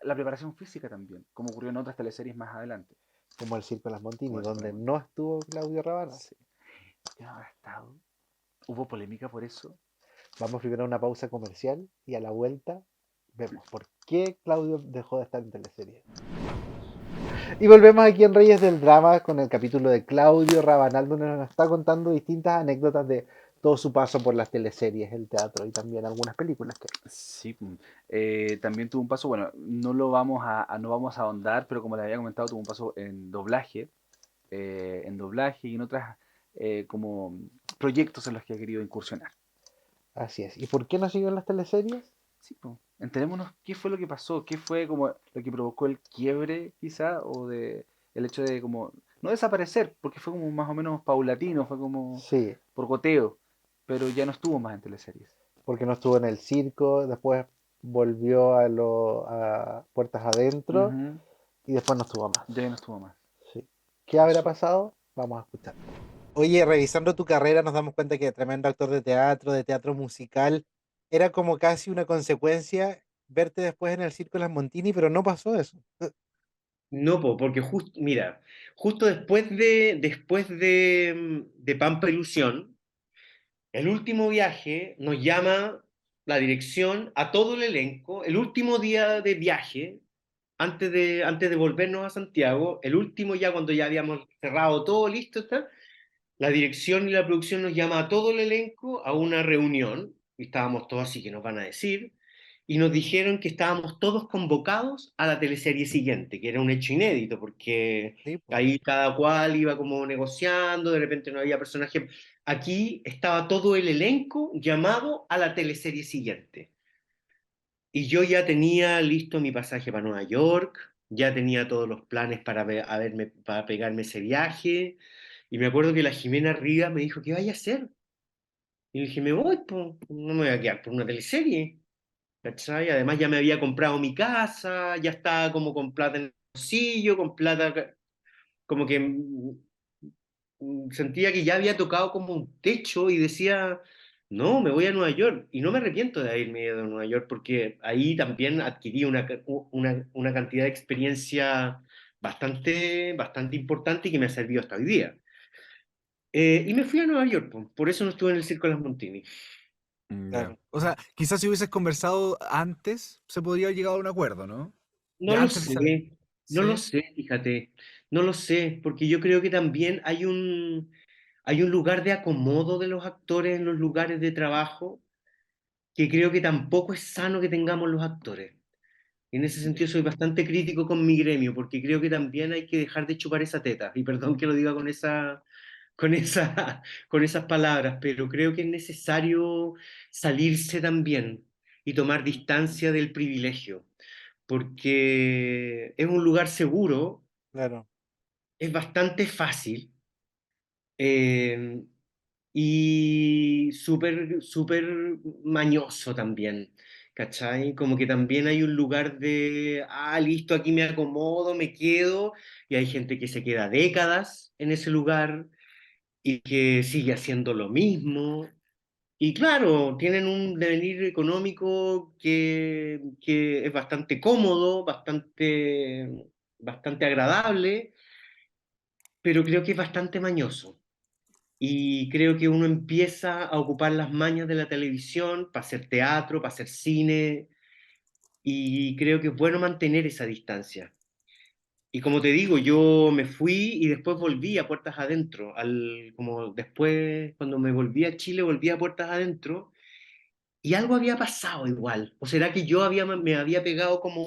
La preparación física también, como ocurrió en otras teleseries más adelante. Como el Circo de las Montini, Como el Circo de donde las no Montini. estuvo Claudio Rabana. Sí. Yo no habrá estado. Hubo polémica por eso. Vamos primero a una pausa comercial y a la vuelta vemos por qué Claudio dejó de estar en teleserie. Y volvemos aquí en Reyes del Drama con el capítulo de Claudio Rabanal, donde nos está contando distintas anécdotas de todo su paso por las teleseries, el teatro y también algunas películas que... Sí, también tuvo un paso, bueno, no vamos a ahondar, pero como les había comentado, tuvo un paso en doblaje y en otras como proyectos en los que ha querido incursionar. Así es. ¿Y por qué no siguió en las teleseries? Sí, pues, enterémonos qué fue lo que pasó, qué fue como lo que provocó el quiebre, quizá, o de el hecho de como no desaparecer, porque fue como más o menos paulatino, fue como Sí, por goteo, pero ya no estuvo más en teleseries. porque no estuvo en el circo, después volvió a Puertas Adentro Ujú, y después no estuvo más. ya no estuvo más. Sí. ¿Qué habrá pasado? Vamos a escuchar. Oye, revisando tu carrera nos damos cuenta que tremendo actor de teatro musical, era como casi una consecuencia verte después en el Circo de las Montini, pero no pasó eso. No, porque justo, mira, justo después de Pampa Ilusión, el último viaje nos llama la dirección a todo el elenco, el último día de viaje, antes de volvernos a Santiago, el último ya cuando ya habíamos cerrado todo listo, está, la dirección y la producción nos llama a todo el elenco a una reunión, y estábamos todos así que nos van a decir, y nos dijeron que estábamos todos convocados a la teleserie siguiente, que era un hecho inédito, porque Sí, po. ahí cada cual iba como negociando, de repente no había personaje. Aquí estaba todo el elenco llamado a la teleserie siguiente. Y yo ya tenía listo mi pasaje para Nueva York, ya tenía todos los planes para pegarme ese viaje. Y me acuerdo que la Jimena Rivas me dijo, ¿qué vaya a hacer? Y dije, me voy, pues, no me voy a quedar por una teleserie. ¿Cachai? Además ya me había comprado mi casa, ya estaba como con plata en el bolsillo, con plata, como que sentía que ya había tocado como un techo y decía, no, me voy a Nueva York. Y no me arrepiento de haberme ido a Nueva York porque ahí también adquirí una cantidad de experiencia bastante importante y que me ha servido hasta hoy día. Y me fui a Nueva York, por eso no estuve en el Circo de las Montini. Ya. Claro. O sea, quizás si hubieses conversado antes, se podría haber llegado a un acuerdo, ¿no? No Ya lo antes de salir. sé, no lo Sí. sé, fíjate, no lo sé, porque yo creo que también hay un lugar de acomodo de los actores en los lugares de trabajo que creo que tampoco es sano que tengamos los actores. En ese sentido soy bastante crítico con mi gremio, porque creo que también hay que dejar de chupar esa teta. Y perdón que lo diga con esa, con esas palabras, pero creo que es necesario salirse también y tomar distancia del privilegio, porque es un lugar seguro, Claro. es bastante fácil, eh, y súper mañoso también, ¿cachai? Como que también hay un lugar de, listo, aquí me acomodo, me quedo, y hay gente que se queda décadas en ese lugar y que sigue haciendo lo mismo, y claro, tienen un devenir económico que es bastante cómodo, bastante agradable, pero creo que es bastante mañoso. Y creo que uno empieza a ocupar las mañas de la televisión para hacer teatro, para hacer cine, y creo que es bueno mantener esa distancia. Y como te digo, yo me fui y después volví a puertas adentro. Como después, cuando me volví a Chile, volví a puertas adentro y algo había pasado igual. ¿O será que me había pegado como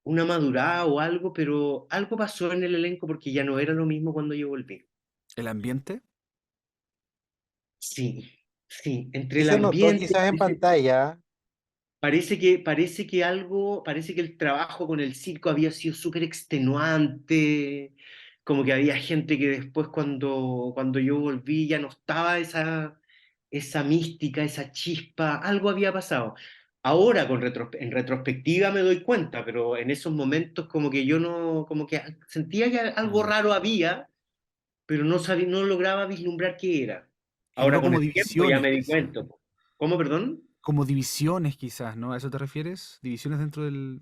una madurada o algo? Pero algo pasó en el elenco porque ya no era lo mismo cuando yo volví. ¿El ambiente? Sí, sí, entre Y el se notó ambiente, quizás en pantalla. parece que el trabajo con el circo había sido súper extenuante, como que había gente que después cuando yo volví ya no estaba esa mística, esa chispa, algo había pasado. Ahora en retrospectiva me doy cuenta, pero en esos momentos como que yo no, como que sentía que algo Mm. raro había, pero no sabía, no lograba vislumbrar qué era. Ahora Generó con como el tiempo ya divisiones, me di quizás. cuenta. ¿Cómo, perdón? Como divisiones, quizás, ¿no? ¿A eso te refieres? Divisiones dentro del...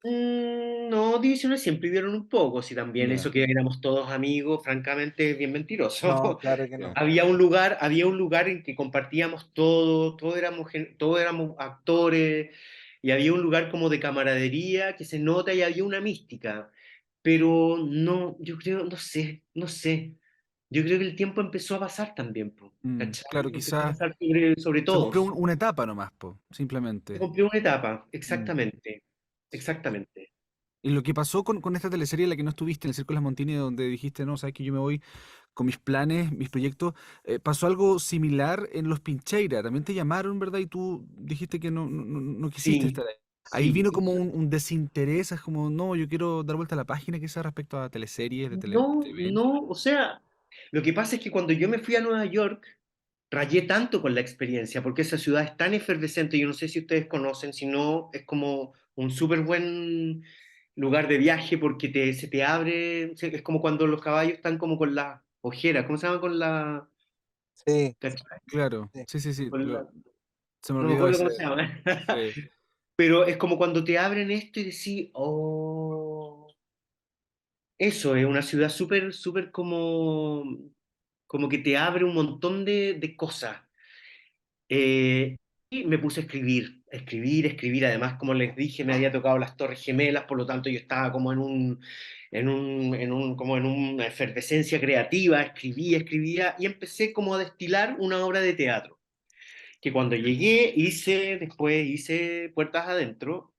No, divisiones siempre hubieron un poco, si también eso Ya, que éramos todos amigos, francamente es bien No, mentiroso. claro que ya. no. Había un lugar en que compartíamos todo, todos éramos actores, y había un lugar como de camaradería que se nota y había una mística. Pero no, yo creo, no sé. Yo creo que el tiempo empezó a pasar también, po, ¿cachai? Claro, Empezó a quizás pasar sobre se cumplió todos. una etapa nomás, po, Se simplemente. cumplió una etapa, Mm. exactamente, exactamente. Y lo que pasó con esta teleserie en la que no estuviste, en el Circo de las Montini, donde dijiste, no, sabes que yo me voy con mis planes, mis proyectos, pasó algo similar en Los Pincheira. También te llamaron, ¿verdad? Y tú dijiste que no quisiste Sí, estar ahí. Ahí sí. vino como un desinterés, es como, no, yo quiero dar vuelta a la página quizás respecto a teleseries, de No, TV. no, o sea, lo que pasa es que cuando yo me fui a Nueva York, rayé tanto con la experiencia, porque esa ciudad es tan efervescente, yo no sé si ustedes conocen, si no, es como un súper buen lugar de viaje porque se te abre, es como cuando los caballos están como con la ojera, ¿cómo se llama? Sí, ¿Cachai? Claro, sí. sí, sí, sí, Con la- se me no me olvidó acuerdo ese. cómo se llama. Sí. Pero es como cuando te abren esto y decís, oh, eso es una ciudad súper, súper como que te abre un montón de cosas. Y me puse a escribir, escribir, escribir. Además, como les dije, me había tocado las Torres Gemelas, por lo tanto yo estaba como como en una efervescencia creativa, escribía, escribía y empecé como a destilar una obra de teatro. Que cuando llegué después hice Puertas Adentro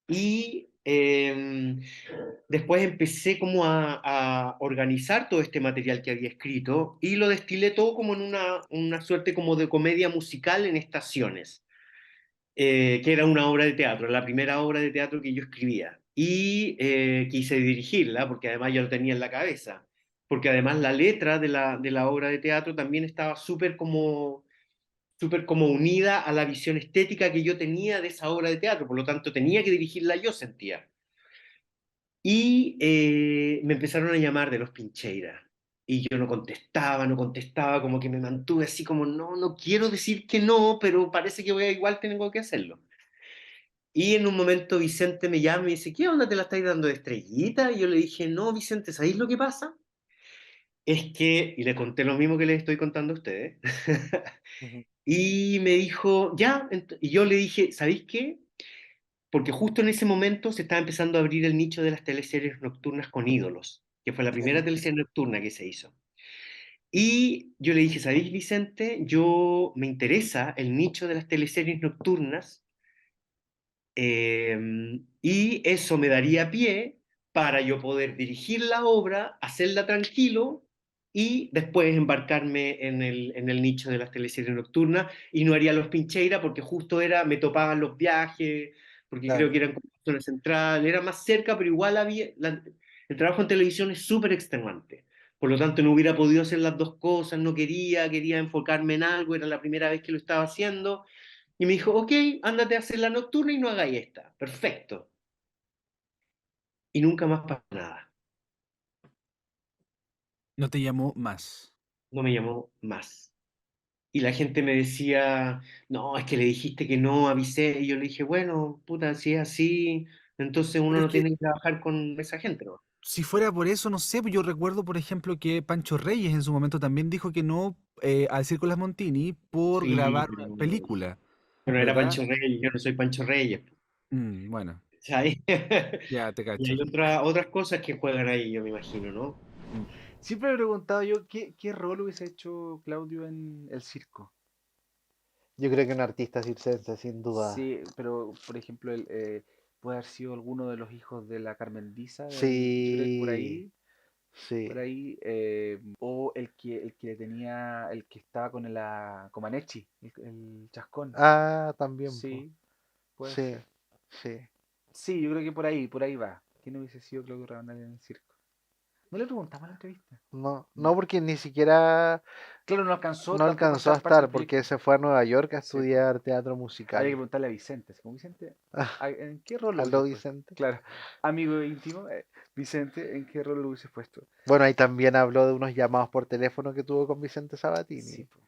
y después empecé como a organizar todo este material que había escrito y lo destilé todo como en una suerte como de comedia musical en estaciones, que era una obra de teatro, la primera obra de teatro que yo escribía. Y quise dirigirla porque además yo lo tenía en la cabeza, porque además la letra de la obra de teatro también estaba súper como unida a la visión estética que yo tenía de esa obra de teatro, por lo tanto tenía que dirigirla yo, sentía. Y me empezaron a llamar de los Pincheira. Y yo no contestaba, no contestaba, como que me mantuve así como, no, no quiero decir que no, pero parece que igual tengo que hacerlo. Y en un momento Vicente me llama y me dice, ¿qué onda te la estáis dando de estrellita? Y yo le dije, no, Vicente, ¿sabéis lo que pasa? Es que, y le conté lo mismo que les estoy contando a ustedes, Ujú, y me dijo, ya, y yo le dije, ¿sabéis qué? Porque justo en ese momento se estaba empezando a abrir el nicho de las teleseries nocturnas con ídolos, que fue la primera sí. teleserie nocturna que se hizo. Y yo le dije, ¿sabéis, Vicente? Yo me interesa el nicho de las teleseries nocturnas y eso me daría pie para yo poder dirigir la obra, hacerla tranquilo y después embarcarme en el nicho de las teleseries nocturnas y no haría los Pincheira porque justo me topaban los viajes, porque creo Claro. que eran como zona central, era más cerca, pero igual el trabajo en televisión es súper extenuante. Por lo tanto, no hubiera podido hacer las dos cosas, no quería enfocarme en algo, era la primera vez que lo estaba haciendo y me dijo, ok, ándate a hacer la nocturna y no hagáis esta. Perfecto. Y nunca más pasó nada. No te llamó más. No me llamó más. y la gente me decía, no, es que le dijiste que no, avisé, y yo le dije, bueno, puta, si es así, entonces uno Pero es no que tiene que trabajar con esa gente, ¿no? si fuera por eso, no sé, pues yo recuerdo, por ejemplo, que Pancho Reyes en su momento también dijo que no al Circo Las Montini por Sí, grabar una película, pero era ¿verdad? Pancho Reyes, yo no soy Pancho Reyes, Bueno, ¿sabes? ya te Y hay cacho. otras cosas que juegan ahí, yo me imagino, ¿no? Mm. Siempre me he preguntado yo qué rol hubiese hecho Claudio en el circo. Yo creo que un artista circense, sin duda. Sí, pero por ejemplo, puede haber sido alguno de los hijos de la Carmendiza, yo creo que Sí, por sí. ahí, o el que le tenía, el que estaba con la Comaneci, el chascón. Ah, también, po. Sí, puede Sí, ser. sí. Sí, yo creo que por ahí va. ¿Quién hubiese sido Claudio Rabanal en el circo? No le preguntamos en la entrevista. No, No. no porque ni siquiera Claro, no alcanzó no tampoco a alcanzó a estar parte del estar, porque proyecto. se fue a Nueva York a Sí, pues. estudiar teatro Habría que musical. preguntarle a Vicente. Así como Vicente, Ah, ¿en qué rol lo aló, hubieses puesto? Vicente. Claro, amigo íntimo, Vicente, ¿en qué rol lo hubieses puesto? Bueno, ahí también habló de unos llamados por teléfono que tuvo con Vicente Sí, Sabatini. pues.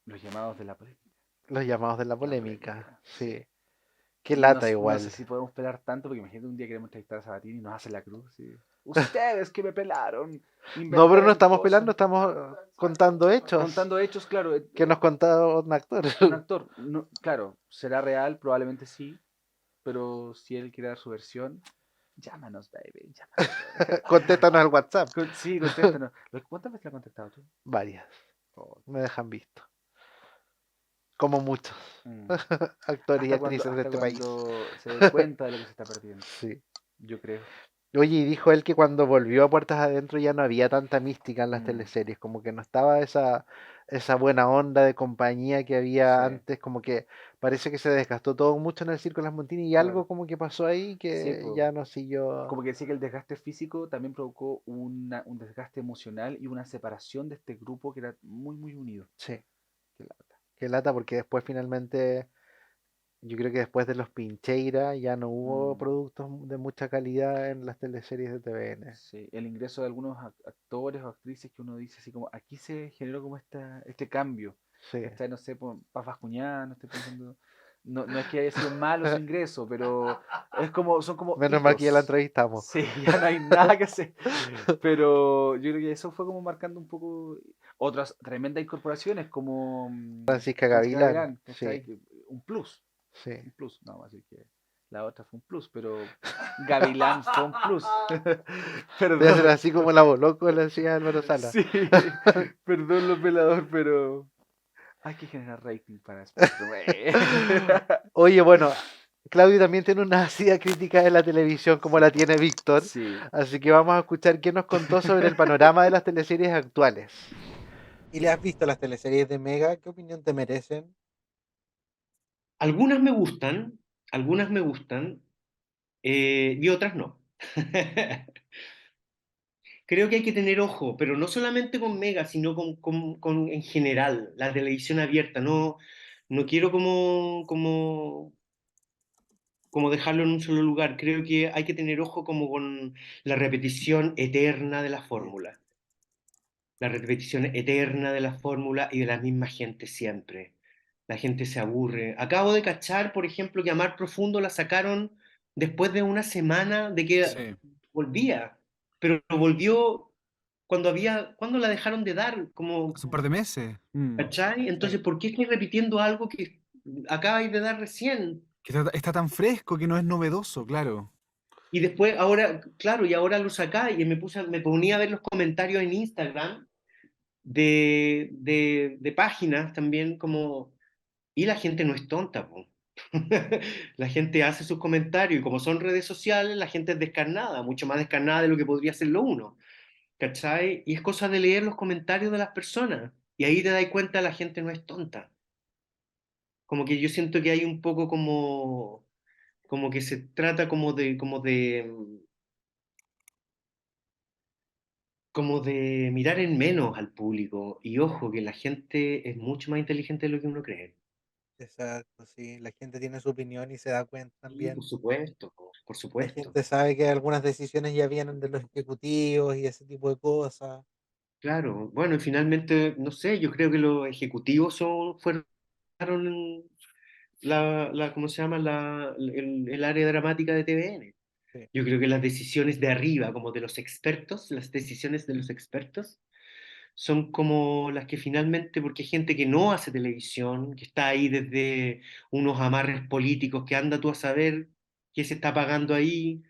Los llamados de la polémica. Los llamados de la La polémica, polémica, sí. sí. Qué Y no, lata no sé igual. si podemos pelar tanto, porque imagínate un día queremos entrevistar a Sabatini y nos hace la cruz. Sí. Ustedes que me pelaron, No, pero no inventaron estamos pelando, cosas. estamos contando hechos Contando hechos, claro, que nos contó un actor. un actor, no, claro, será real, probablemente sí, pero si él quiere dar su versión, llámanos, baby, llámanos. Contéstanos al WhatsApp. Sí, contéstanos. ¿Cuántas veces le has contestado tú? Varias, Oh, me dejan visto. Como muchos mm. actores y actrices de Hasta este país. cuando se dé cuenta de lo que se está perdiendo, Sí. yo creo. Oye, y dijo él que cuando volvió a Puertas Adentro ya no había tanta mística en las Mm, teleseries, como que no estaba esa buena onda de compañía que sí, había antes, como que parece que se desgastó todo mucho en el Circo de las Montini y algo claro. como que pasó ahí Sí, que pues. ya no siguió. Como que decía que el desgaste físico también provocó un desgaste emocional y una separación de este grupo que era muy, muy unido. Sí, Qué lata. qué lata porque después finalmente, yo creo que después de los Pincheira ya no hubo Mm, productos de mucha calidad en las teleseries de TVN. sí, el ingreso de algunos actores o actrices que uno dice así como, aquí se generó como este cambio. Sí, ¿Cachai? No sé, por Paz Bascuñán, no estoy pensando. No, no es que haya sido malo su ingreso, pero son como menos mal que ya la hitos. entrevistamos. Sí, ya no hay nada que hacer. Pero yo creo que eso fue como marcando un poco otras tremendas incorporaciones como Francisca Francisca Gavilán, Gavilán, sí, ¿cachai? Un plus, sí. un plus. No, así que la otra fue un plus, pero Gavilán fue un plus. Voy a hacer Perdón. así como la Boloco le decía Álvaro Sala. Sí, perdón los velador, pero hay que generar rating para Spectrum. Oye, bueno, Claudio también tiene una ácida crítica de la televisión como Sí, la po. tiene Víctor, Sí. así que vamos a escuchar qué nos contó sobre el panorama de las teleseries actuales. ¿Y le has visto las teleseries de Mega? ¿Qué opinión te merecen? Algunas me gustan, algunas me gustan, y otras no. Creo que hay que tener ojo, pero no solamente con Mega, sino en general, la televisión abierta. No, no quiero como dejarlo en un solo lugar. Creo que hay que tener ojo como con la repetición eterna de la fórmula. La repetición eterna de la fórmula y de la misma gente siempre. La gente se aburre. Acabo de cachar, por ejemplo, que Amar Profundo la sacaron después de una semana de que Sí, volvía, pero volvió cuando la dejaron de dar, como, hace un par de meses. ¿cachai? Sí. Entonces, ¿por qué estoy repitiendo algo que acabáis de dar recién? Que está tan fresco que no es novedoso, claro. Y después, ahora, claro, y ahora lo sacáis y me ponía a ver los comentarios en Instagram de páginas también como, y la gente no es tonta, po. La gente hace sus comentarios y como son redes sociales, la gente es descarnada, mucho más descarnada de lo que podría serlo uno, ¿cachai? Y es cosa de leer los comentarios de las personas y ahí te das cuenta la gente no es tonta. Como que yo siento que hay un poco como que se trata como de mirar en menos al público y ojo que la gente es mucho más inteligente de lo que uno cree. Exacto, sí. La gente tiene su opinión y se da cuenta Sí, por también. supuesto, por La supuesto. gente sabe que algunas decisiones ya vienen de los ejecutivos y ese tipo de cosas. claro. Bueno, y finalmente, no sé, yo creo que los ejecutivos fueron ¿cómo se llama? El área dramática de TVN. Sí, Yo creo que las decisiones de arriba, como de los expertos, las decisiones de los expertos, son como las que finalmente, porque hay gente que no hace televisión, que está ahí desde unos amarres políticos, que anda tú a saber qué se está pagando ahí,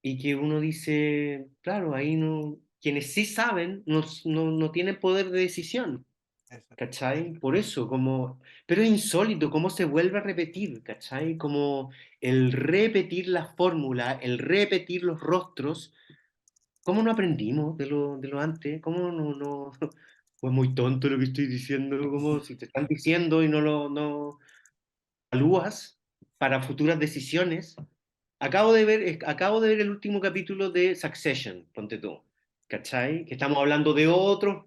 y que uno dice, claro, ahí no, quienes sí saben no tienen poder de decisión. eso. ¿Cachai? Por eso, como, pero es insólito cómo se vuelve a repetir, ¿cachai? Como el repetir la fórmula, el repetir los rostros, ¿cómo no aprendimos de lo antes? ¿Cómo no? Pues muy tonto lo que estoy diciendo, como si te están diciendo y no evalúas para futuras decisiones. Acabo de ver el último capítulo de Succession, ponte tú, ¿cachai? Que estamos hablando de otros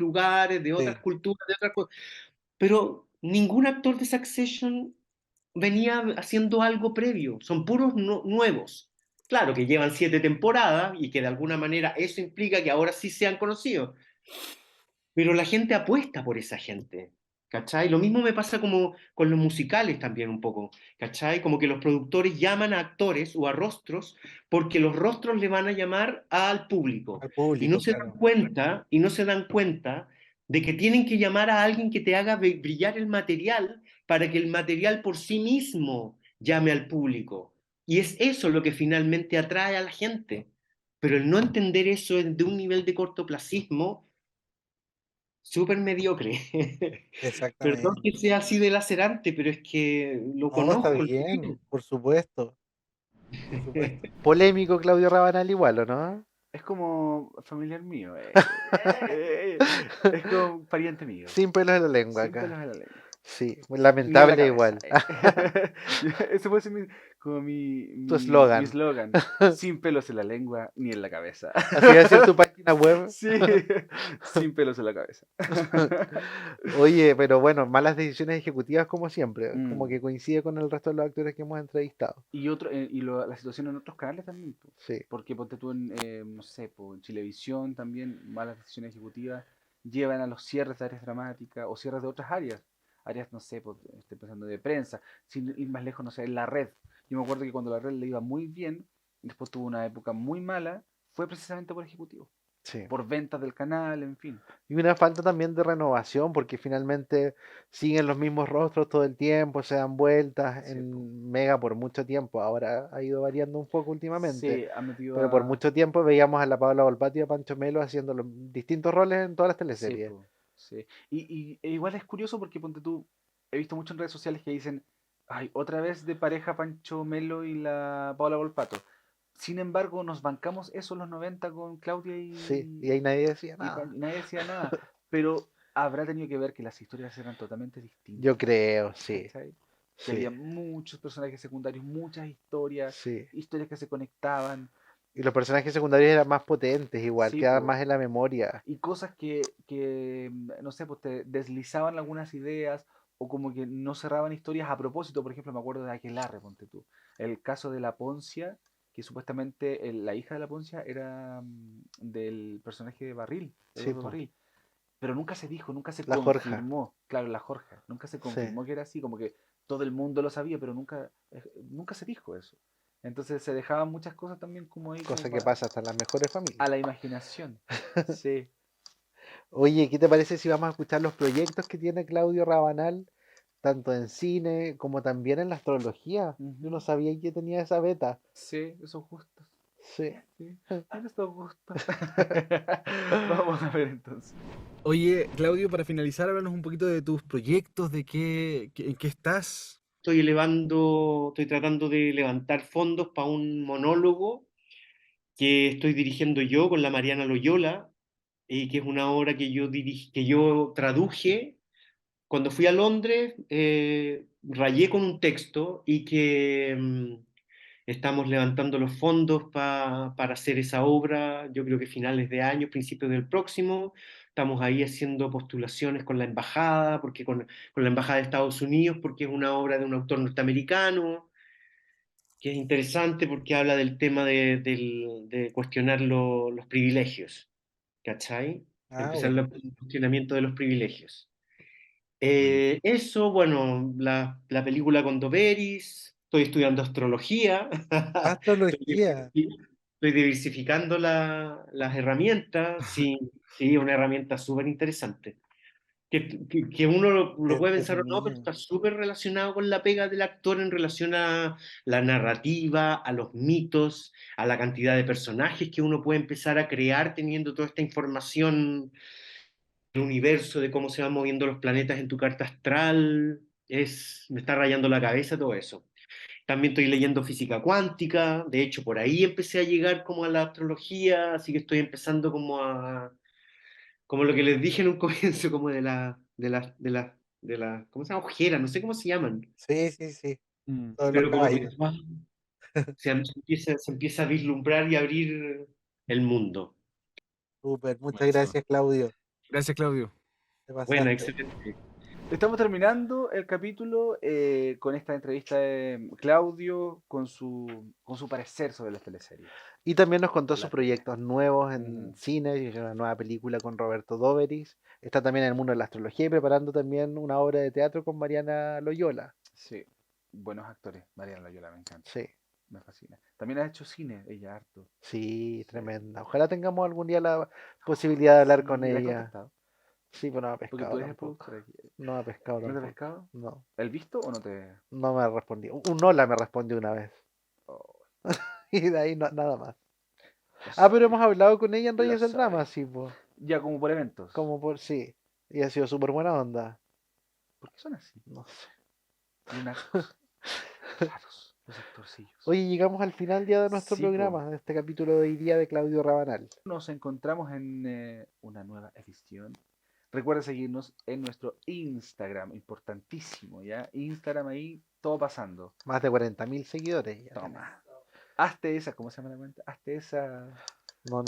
lugares, de otras Sí, culturas, de otras cosas, pero ningún actor de Succession venía haciendo algo previo, son puros nuevos. Claro que llevan 7 temporadas y que de alguna manera eso implica que ahora sí sean conocidos, pero la gente apuesta por esa gente, ¿cachai? Lo mismo me pasa como con los musicales también un poco, ¿cachai? Como que los productores llaman a actores o a rostros porque los rostros le van a llamar al público al y no público, se dan claro. cuenta, y no se dan cuenta de que tienen que llamar a alguien que te haga brillar el material para que el material por sí mismo llame al público. Y es eso lo que finalmente atrae a la gente. Pero el no entender eso es de un nivel de cortoplacismo súper mediocre. Perdón que Exactamente. sea así de lacerante, pero es que lo No, está conozco, lo bien, vivo. por supuesto, por supuesto. Polémico Claudio Rabanal igual, ¿o no? Es como familiar mío. Es como un pariente mío. Sin pelos en la lengua Sin pelos acá. en la lengua. Sí, muy Ni en la lamentable cabeza. igual. Ese puede ser como Tu mi eslogan. eslogan. Sin pelos en la lengua ni en la cabeza. Así va a ser tu página web. Sí, sin pelos en la cabeza. Oye, pero bueno, malas decisiones ejecutivas como siempre, como Mm. que coincide con el resto de los actores que hemos entrevistado. La situación en otros canales también, po. Sí, Porque ponte tú en, no sé, po, en Chilevisión también, malas decisiones ejecutivas llevan a los cierres de áreas dramáticas o cierres de otras áreas. Áreas, no sé, po, estoy pensando de prensa, sin ir más lejos, no sé, en la red. Yo me acuerdo que cuando la red le iba muy bien, después tuvo una época muy mala, fue precisamente por ejecutivo, sí. por ventas del canal, en fin. Y una falta también de renovación, porque finalmente siguen los mismos rostros todo el tiempo, se dan vueltas Sí, po. en Mega por mucho tiempo. Ahora ha ido variando un poco últimamente, Sí, ha metido pero por a... mucho tiempo veíamos a la Paula Volpato y a Pancho Melo haciendo los distintos roles en todas las Sí, teleseries. po, sí. E igual es curioso porque ponte tú, he visto mucho en redes sociales que dicen, ay, otra vez de pareja Pancho Melo y la Paola Volpato. Sin embargo, nos bancamos eso en los 90 con Claudia Sí, y ahí nadie decía nada. y nadie decía nada. Pero habrá tenido que ver que las historias eran totalmente Yo distintas, creo, sí, ¿cachai? Que sí, había muchos personajes secundarios, muchas historias, sí. historias que se conectaban. Y los personajes secundarios eran más potentes, igual, Sí, quedaban po. más en la memoria. Y cosas que, no sé, pues te deslizaban algunas ideas o como que no cerraban historias a propósito. Por ejemplo, me acuerdo de Aquelarre, ponte tú. El caso de la Poncia, que supuestamente la hija de la Poncia era del personaje de Barril, Sí, Eduardo pues, Barril. Pero nunca se dijo, nunca se la Jorja. confirmó, claro, la Jorge, nunca se Sí, confirmó que era así, como que todo el mundo lo sabía, pero nunca se dijo eso. Entonces se dejaban muchas cosas también como ahí, como cosa que para pasa hasta en las mejores familias. a la imaginación. Sí. Oye, ¿qué te parece si vamos a escuchar los proyectos que tiene Claudio Rabanal, tanto en cine como también en la astrología? Yo no Ujú. sabía que tenía esa beta. Sí, esos gustos. Sí. Sí, mira estos gustos. Vamos a ver entonces. Oye, Claudio, para finalizar, háblanos un poquito de tus proyectos, en qué estás. Estoy tratando de levantar fondos para un monólogo que estoy dirigiendo yo con la Mariana Loyola, que es una obra que yo traduje cuando fui a Londres, rayé con un texto y que estamos levantando los fondos para hacer esa obra, yo creo que finales de año, principios del próximo. Estamos ahí haciendo postulaciones con la embajada, con la embajada de Estados Unidos, porque es una obra de un autor norteamericano, que es interesante porque habla del tema de cuestionar los privilegios. ¿cachai? Ah, Empezar bueno. el cuestionamiento de los privilegios. Buenísimo. Eso, bueno, la película con Doperis, estoy estudiando astrología, Astrología. estoy diversificando las herramientas, sí, sí, una herramienta súper interesante. Que uno Qué lo puede pensar o no, pero entretenido. está súper relacionado con la pega del actor en relación a la narrativa, a los mitos, a la cantidad de personajes que uno puede empezar a crear teniendo toda esta información del universo, de cómo se van moviendo los planetas en tu carta astral. Me está rayando la cabeza todo eso. También estoy leyendo física cuántica, de hecho por ahí empecé a llegar como a la astrología, así que estoy empezando como lo que les dije en un comienzo, como ¿cómo se llama? Ojeras, no sé cómo se llaman, Sí, sí, sí. Mm. Todos los pero como que caballos. se empieza a vislumbrar y abrir el mundo. Súper. Muchas Buenísimo. gracias, Claudio. Gracias, Claudio. Te Bueno, pasaste. excelente. Estamos terminando el capítulo con esta entrevista de Claudio con su parecer sobre las teleseries. Y también nos contó sus La- proyectos nuevos en Mm, cine, hizo una nueva película con Roberto Doveris. Está también en el mundo de la astrología y preparando también una obra de teatro con Mariana Loyola. sí, buenos actores. Mariana Loyola, me encanta, Sí, me fascina. También ha hecho cine, ella harto. sí, Sí. tremenda. Ojalá tengamos algún día la posibilidad de hablar con Sí, ¿la has ella. contactado? Sí, pero no me ha Porque pescado tú eres el tampoco. productor aquí. No me ha pescado ¿No te ha tampoco. pescado? No, ¿El visto o no te...? no me ha respondido. Un hola me respondió una vez. Oh, Y de ahí nada más. lo Ah, pero hemos sabía, hablado con ella en lo Reyes del Drama, sabía. sí, pues. Ya como por eventos. Como por sí. Y ha sido súper buena onda. ¿Por qué son así? No sé. Lunáticos. Raros. Los actorcillos. Oye, llegamos al final ya de nuestro Sí, po. programa, de este capítulo de hoy día de Claudio Rabanal. Nos encontramos en una nueva edición. Recuerda seguirnos en nuestro Instagram, importantísimo, ¿ya? Instagram ahí, todo pasando. Más de 40.000 seguidores ya. Toma. Hazte esa, ¿cómo se llama la cuenta? Hazte esa. No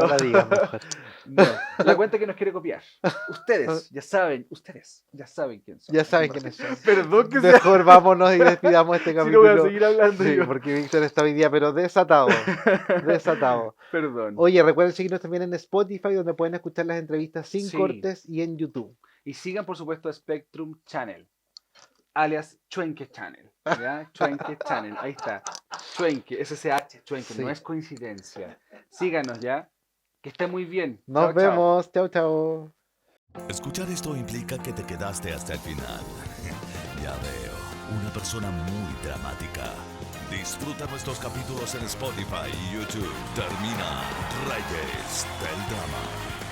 la digas mejor. No, la cuenta que nos quiere copiar. Ustedes ya saben quién son. Ya saben quiénes son. Perdón que sea. Mejor vámonos y despidamos este Si no voy a capítulo. seguir hablando Sí, yo. porque Víctor está hoy día, pero desatado. Desatado. Perdón. Oye, recuerden seguirnos también en Spotify, donde pueden escuchar las entrevistas sin Sí. cortes, y en YouTube. Y sigan, por supuesto, a Spectrum Channel, alias Chuenque Channel. ¿Ya? Chuenque Channel, ahí está. Chuenque, SSH, Chuenque, Sí. no es coincidencia. Síganos, ¿ya? Que esté muy bien. Nos Chao, chao. vemos. Chao, chao. Escuchar esto implica que te quedaste hasta el final. Ya veo, una persona muy dramática. Disfruta nuestros capítulos en Spotify y YouTube. Termina Reyes del Drama.